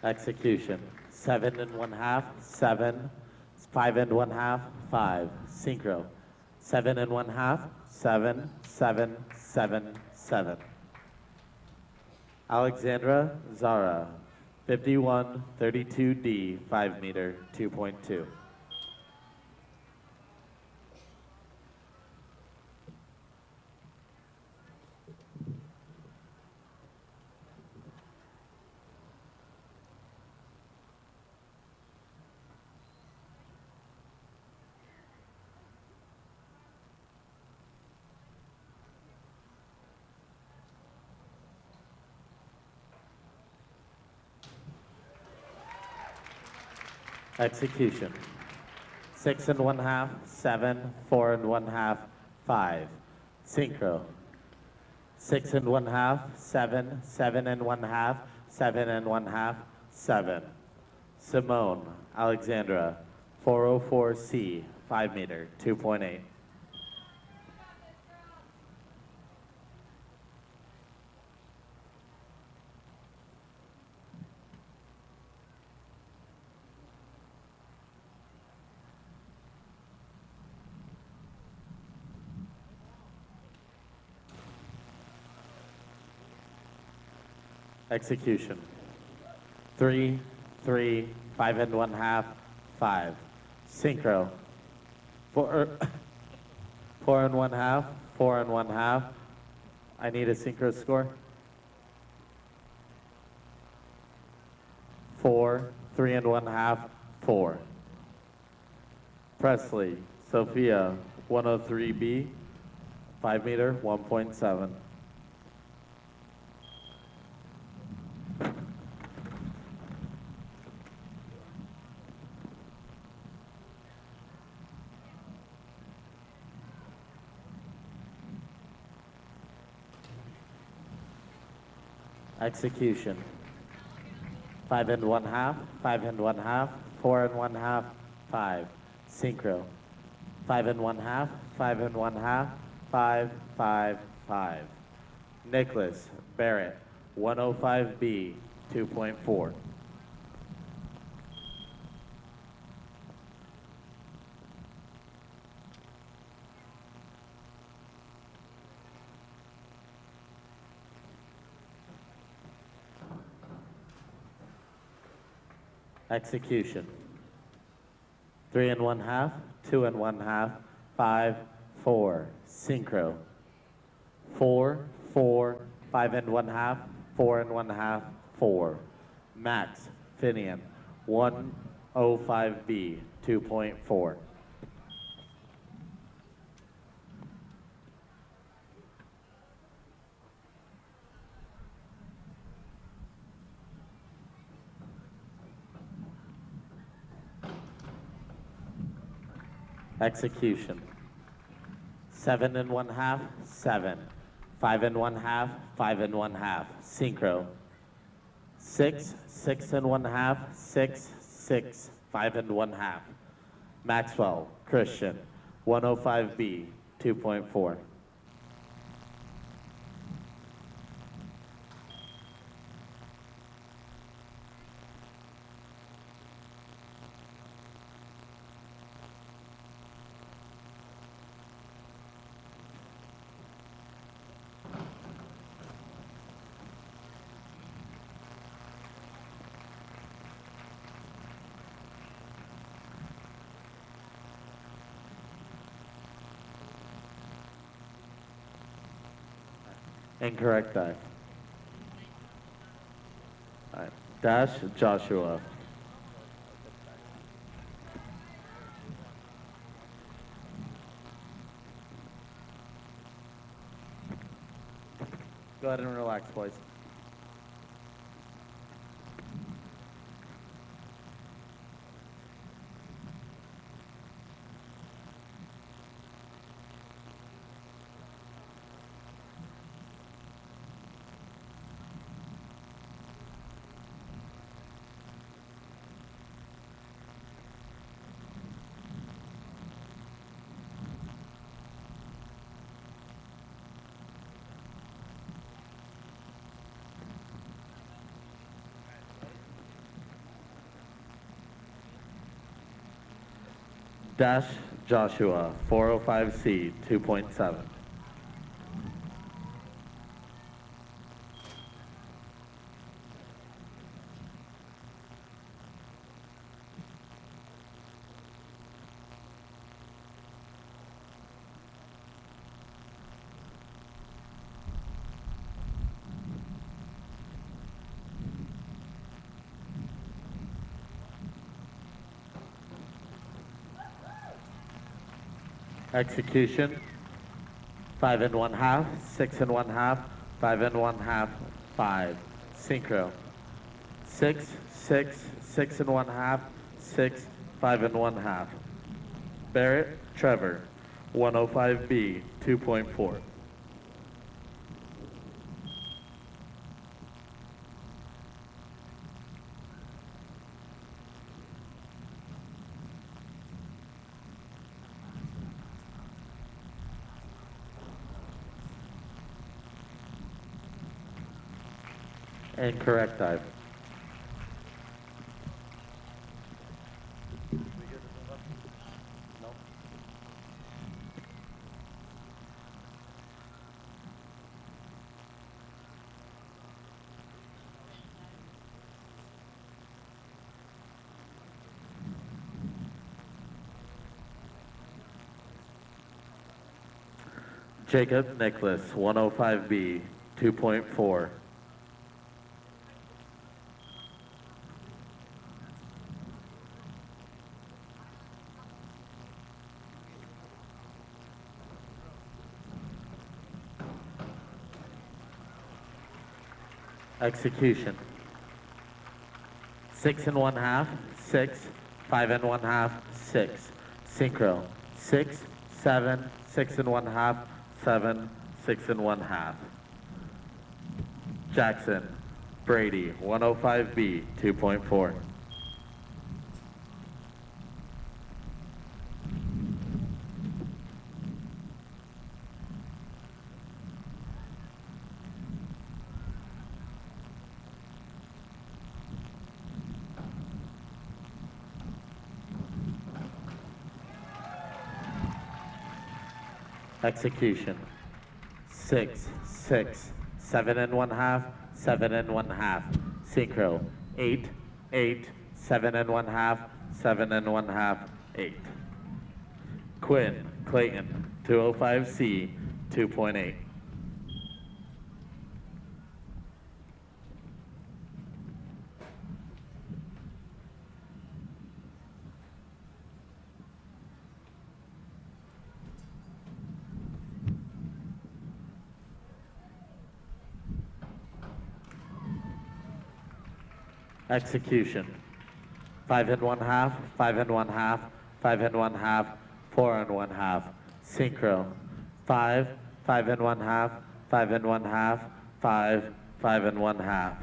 Execution. 7 1/2, 7, 5 1/2, 5. Synchro. 7 1/2, 7, 7, 7, 7. Alexandra Zara, 5132D, 5 meter, 2.2. Execution. 6 1/2, 7, 4 1/2, 5. Synchro. 6 1/2, 7, 7 1/2, 7 1/2, 7. Simone Alexandra, 404C, 5 meter, 2.8. Execution. 3, 3, 5 1/2, 5. Synchro. 4, 4 1/2, 4 1/2. I need a synchro score. 4, 3 1/2, 4. Presley, Sophia, 103B, 5 meter, 1.7. Execution. 5 1/2, 5 1/2, 4 1/2, 5. Synchro. 5 1/2, 5 1/2, 5, 5, 5. Nicholas Barrett, 105B, 2.4. Execution. 3.5, 2.5, 5, 4. Syncro. 4, 4, 5.5, 4.5, 4. Max, Finian. 105B, 2.4. Execution. 7.5, 7. 5.5, 5.5. Syncro. 6, 6.5, 6, 6, 5.5. Maxwell, Christian. 105B, 2.4. Incorrect dive. All right. Dash, Joshua. Go ahead and relax, boys. Dash, Joshua, 405C, 2.7. Execution. 5.5, 6.5, 5.5, 5. Syncro. 6, 6, 6.5, 6, 5.5. Barrett, Trevor. 105B, 2.4. Incorrect dive. Jacob Nicholas, 105B, 2.4. Execution. 6.5, 6, 5.5, 6. Syncro. 6, 7, 6.5, 7, 6.5. Jackson, Brady, 105B, 2.4. Execution. 6, 6, 7 1/2, 7 1/2. Synchro. 8, 8, 7 1/2, 7 1/2, 8. Quinn, Clayton, 205C, 2.8. Execution. 5 1/2, 5 1/2, 5 1/2, 4 1/2. Synchro. 5, 5 1/2, 5 1/2, 5, 5 1/2.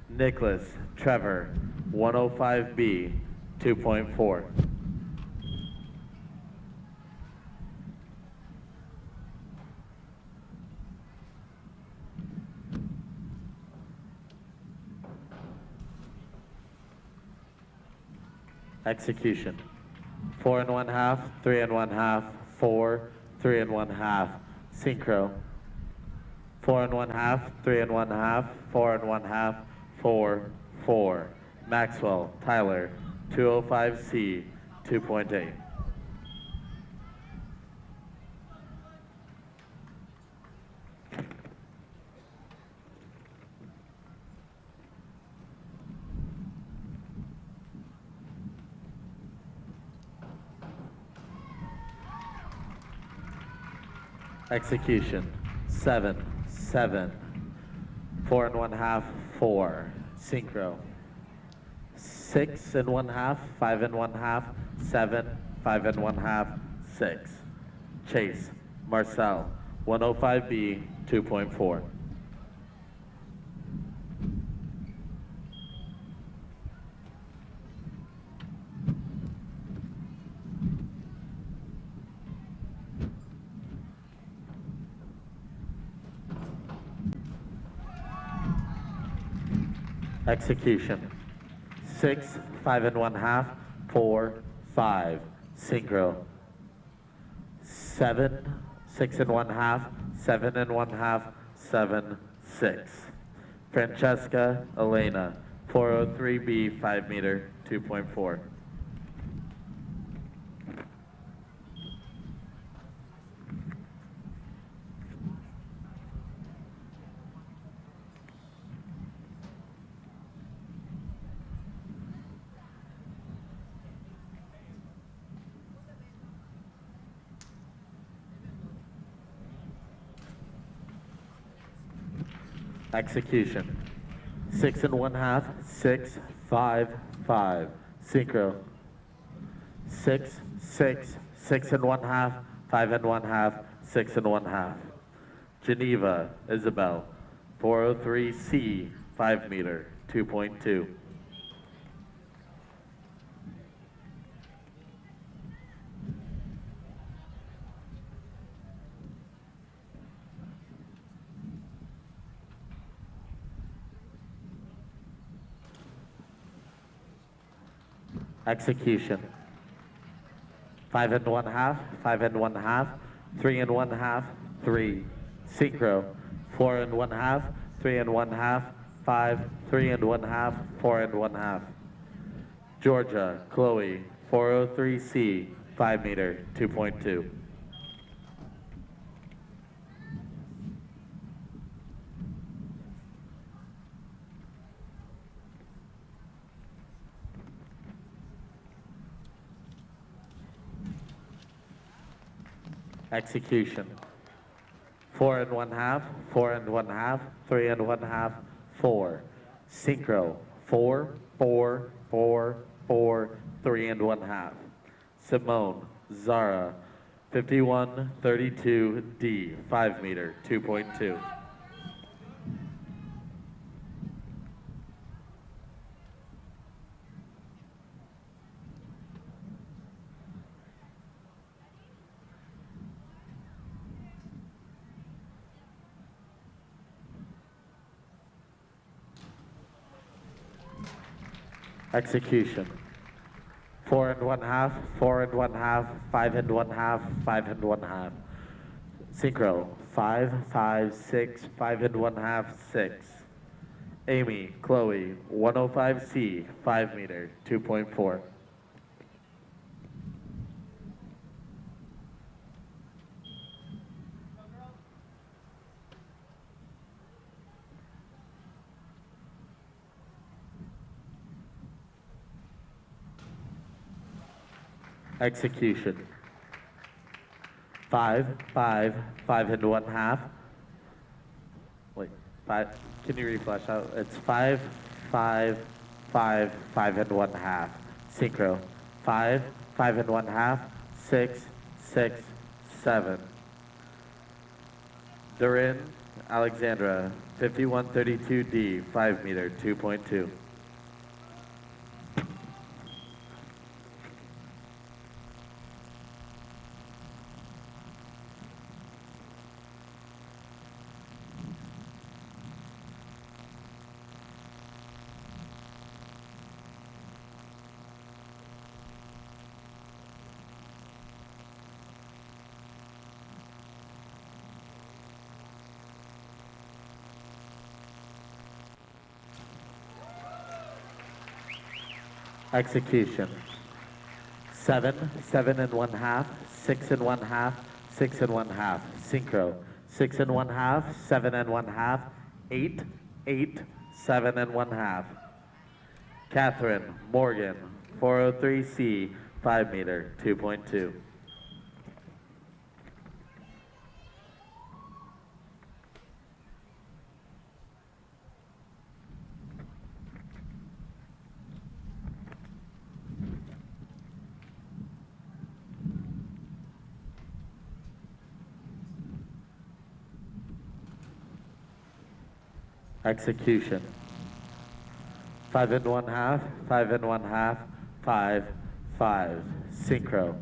Nicholas, Trevor, 105B, 2.4. Execution. 4 1/2, 3 1/2, 4, 3 1/2. Synchro. 4 1/2, 3 1/2, 4 1/2, 4, 4. Maxwell, Tyler, 205C, 2.8. Execution. 7, 7. 4 1/2, 4. Synchro. 6 1/2, 5 1/2, 7, 5 1/2, 6. Chase, Marcel, 105B, 2.4. Execution. 6, 5 1/2, 4, 5. Synchro. 7, 6 1/2, 7 1/2, 7, 6. Francesca, Elena, 403B, 5 meter, 2.4. Execution. 6 1/2, 6, 5, 5. Synchro. 6, 6, 6 1/2, 5 1/2, 6 1/2. Geneva, Isabel, 403C, 5 meter, 2.2. Execution. 5 1/2, 5 1/2, 3 1/2, 3. Synchro. 4 1/2, 3 1/2, 5, 3 1/2, 4 1/2. Georgia, Chloe, 403C, 5 meter, 2.2. Execution. 4 1/2, 4 1/2, 3 1/2, 4. Synchro. 4, 4, 4, 4, 3 1/2. Simone, Zara, 5132D, 5 meter, 2.2. Execution. 4 1/2, 4 1/2, 5 1/2, 5 1/2. Syncro, 5, 5, 6, 5 1/2, 6. Amy, Chloe, 105C, 5 meter, 2.4. Execution. 5, 5, 5 1/2. Wait, 5. Can you refresh out? It's 5, 5, 5, 5 1/2. Synchro. 5, 5 1/2, 6, 6, 7. Durin, Alexandra, 5132D, 5 meter, 2.2. Execution. 7, 7 1/2, 6 1/2, 6 1/2. Synchro. 6 1/2, 7 1/2, 8, 8, 7 1/2. Catherine Morgan, 403C, 5 meter, 2.2. Execution. 5 1/2, 5 1/2, 5, 5. Synchro.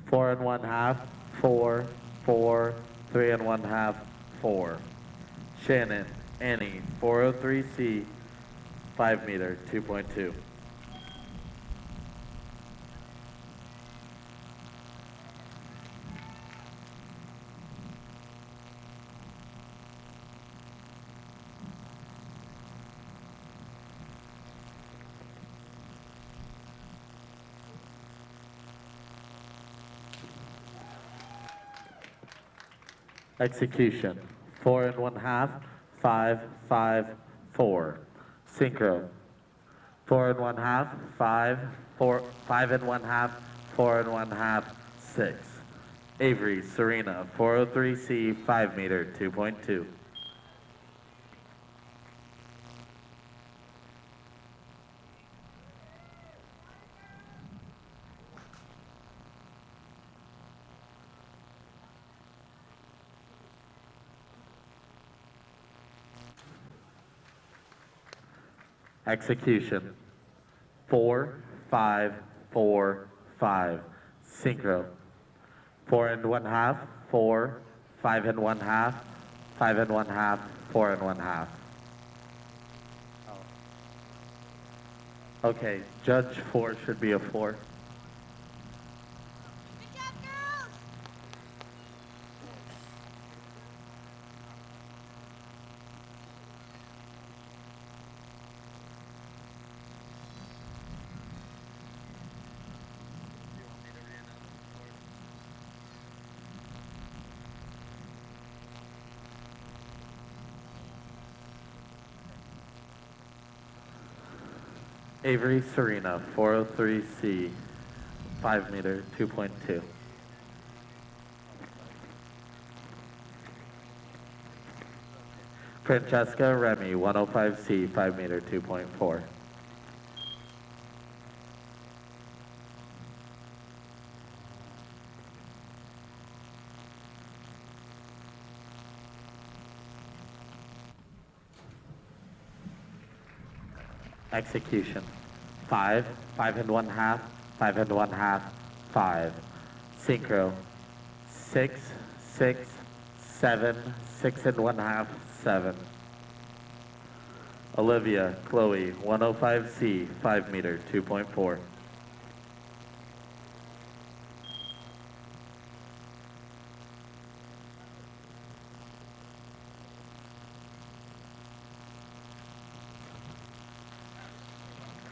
4 1/2, 4, 4, 3 1/2, 4. Shannon, Annie, 403C, 5 meter, 2.2. Execution. 4 1/2, 5, 5, 4. Synchro. 4 1/2, 5, 4, 5 1/2, 4 1/2, 6. Avery, Serena, 403C, 5 meter, 2.2. Execution. 4, 5, 4, 5. Synchro. 4 1/2, 4, 5 1/2, 5 1/2, 4 1/2. Okay, judge 4 should be a 4. Good job, girls! Avery, Serena, 403C, 5 meter, 2.2. Francesca Remy, 105C, 5 meter, 2.4. Execution. 5, 5 1/2, 5 1/2, 5. Synchro. 6, 6, 7, 6 1/2, 7. Olivia, Chloe, 105C, 5 meter, 2.4.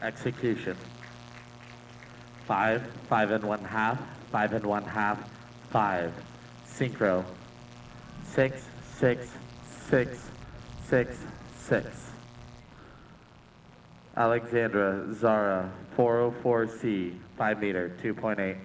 Execution. 5, 5 1/2, 5 1/2, 5. Syncro. 6, 6, 6, 6, 6. Alexandra Zara, 404C, 5 meter, 2.8.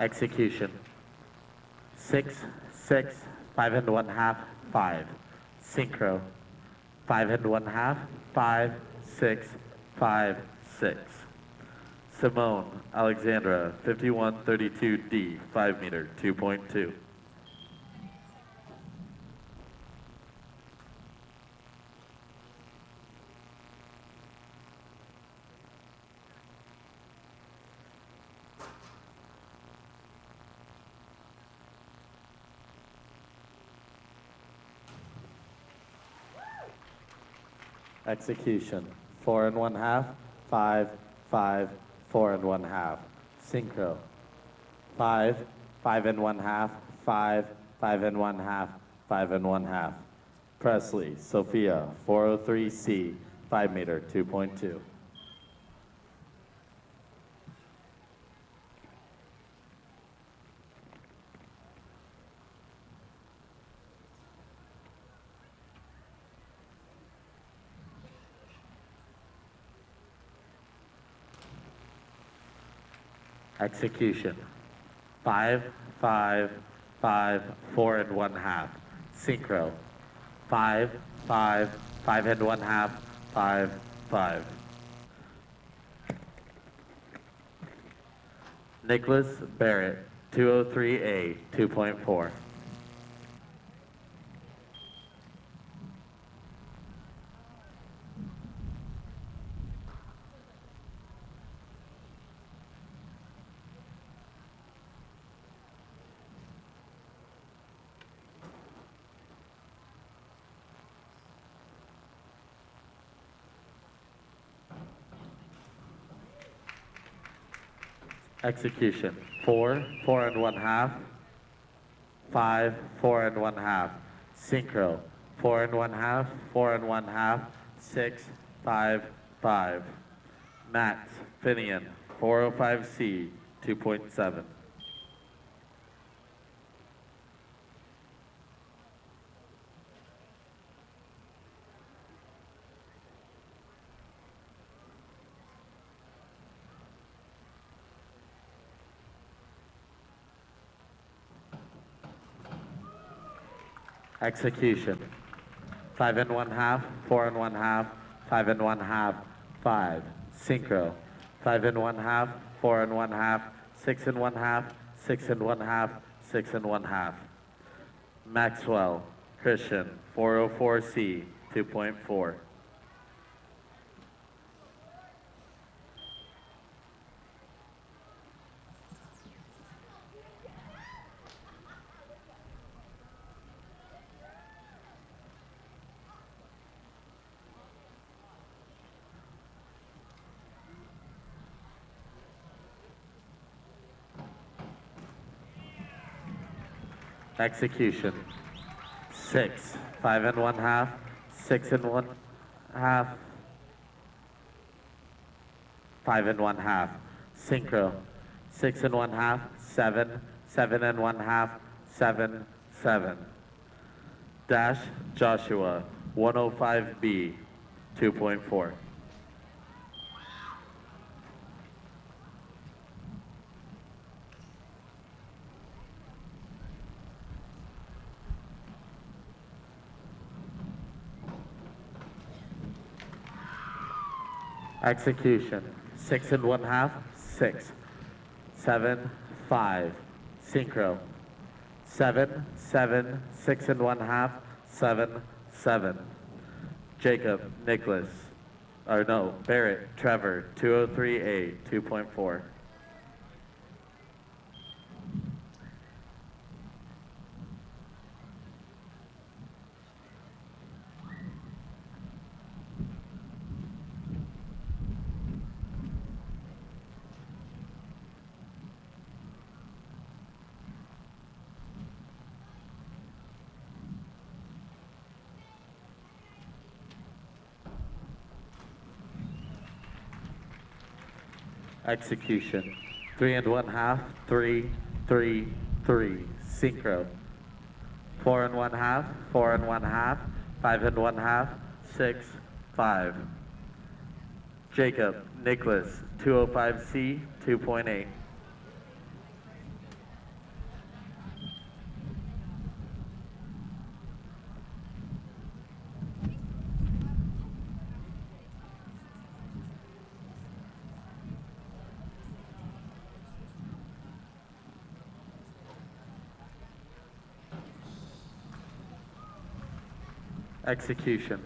Execution. 6, 6, 5 1/2, 5. Syncro. 5 1/2, 5, 6, 5, 6. Simone Alexandra, 5132D, 5 meter, 2.2. Execution. 4 1/2, 5, 5, 4 1/2. Syncro. 5, 5 1/2, 5, 5 1/2, 5 1/2. Presley Sophia, 403C, 5 meter, 2.2. Execution. 5, 5, 5, 4 1/2. Syncro. 5, 5, 5 1/2, 5, 5. Nicholas Barrett, 203A, 2.4. Execution. 4, 4 1/2, 5, 4 1/2. Syncro. 4 1/2, 4 1/2, 6, 5, 5. Max Finian, 405C, 2.7. Execution. 5 1/2, 4 1/2, 5 1/2, 5. Syncro. 5 1/2, 4 1/2, 6 1/2, 6 1/2, 6 1/2. Maxwell Christian, 404C, 2.4. Execution. 6, 5 1/2, 6 1/2, 5 1/2. Syncro. 6 1/2, 7, 7 1/2, 7, 7. Dash Joshua, 105B, 2.4. Execution. 6 1/2, 6, 7, 5. Syncro. 7, 7, 6 1/2, 7, 7. Jacob Nicholas, or no, Barrett Trevor, 203A, 2.4. Execution. 3 1/2, 3, 3, 3. Synchro. 4 1/2, 4 1/2, 5 1/2, 6, 5. Jacob, Nicholas, 205C, 2.8. Execution.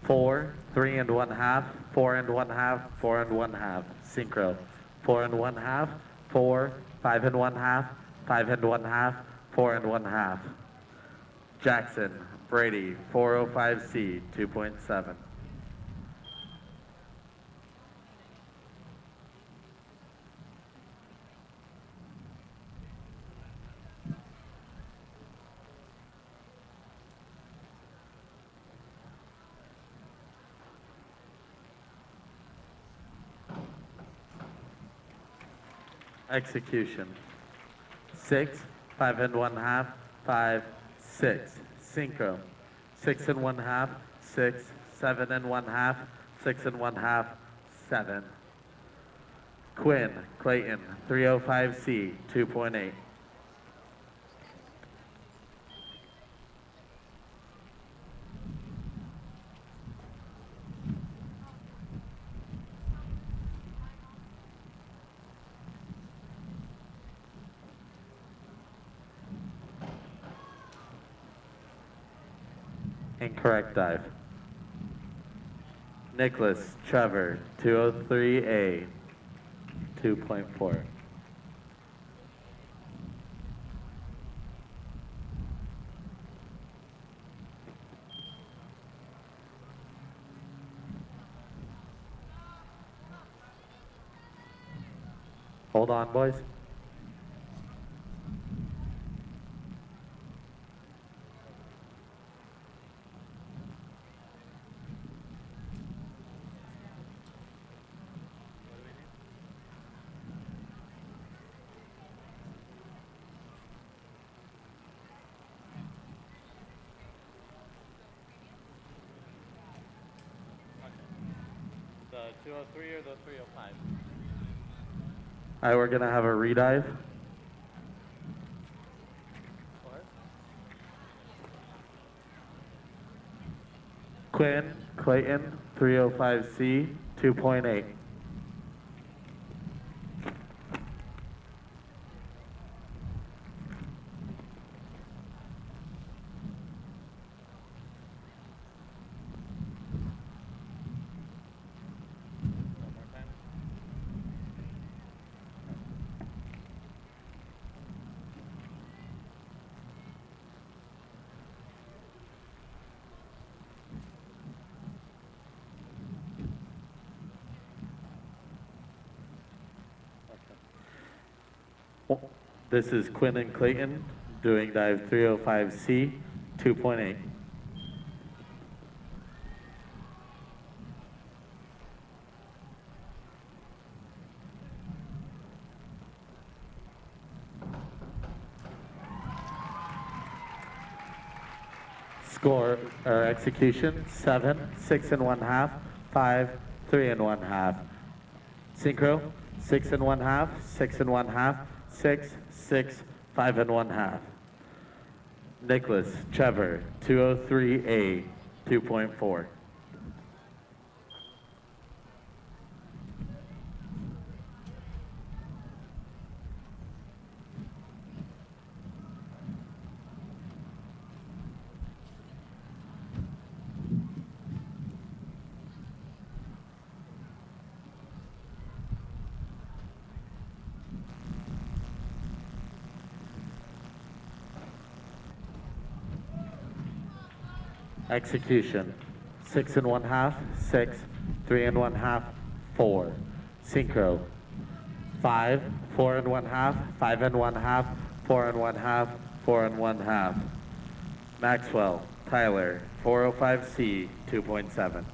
4, 3 1/2, 4 1/2, 4 1/2. Synchro. 4 1/2, 4, 5 1/2, 5 1/2, 4 1/2. Jackson, Brady, 405C, 2.7. Execution. 6, 5 1/2, 5, 6. Synchro. 6 1/2, 6, 7 1/2, 6 1/2, 7. Quinn, Clayton, 305C, 2.8. Incorrect dive. Nicholas, Trevor, 203A, 2.4. Hold on, boys. The 203 or the 305? All right, we're gonna have a redive. Quinn, Clayton, 305C, 2.8. This is Quinn and Clayton doing dive 305C, 2.8. Score or execution: 7, 6 1/2, 5, 3 1/2. Synchro: 6 1/2, 6 1/2, 6, 6, 5 1/2. Nicholas, Trevor, 203A, 2.4. Execution: 6 1/2, 6, 3 1/2, 4. Synchro: 5, 4 1/2, 5 1/2, 4 1/2, 4 1/2. Maxwell, Tyler, 405C, 2.7.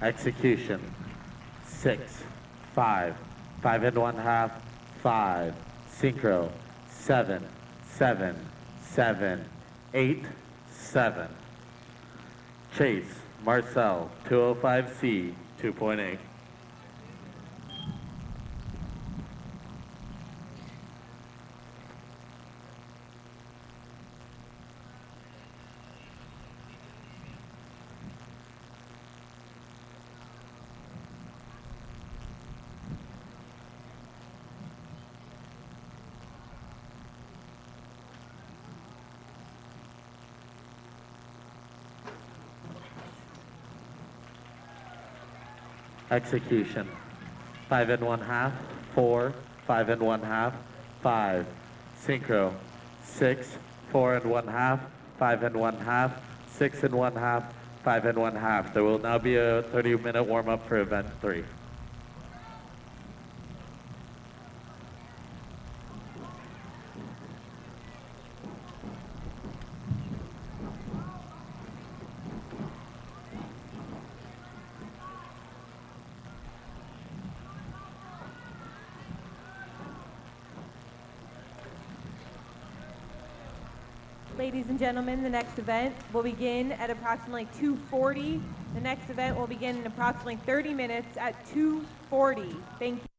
Execution. 6, 5, 5 1/2, 5. Synchro. 7, 7, 7, 8, 7. Chase, Marcel, 205C, 2.8. Execution. 5 1/2, 4, 5 1/2, 5. Synchro. 6, 4 1/2, 5 1/2, 6 1/2, 5 1/2. There will now be a 30-minute warm-up for event 3. Ladies and gentlemen, the next event will begin at approximately 2:40. The next event will begin in approximately 30 minutes at 2:40. Thank you.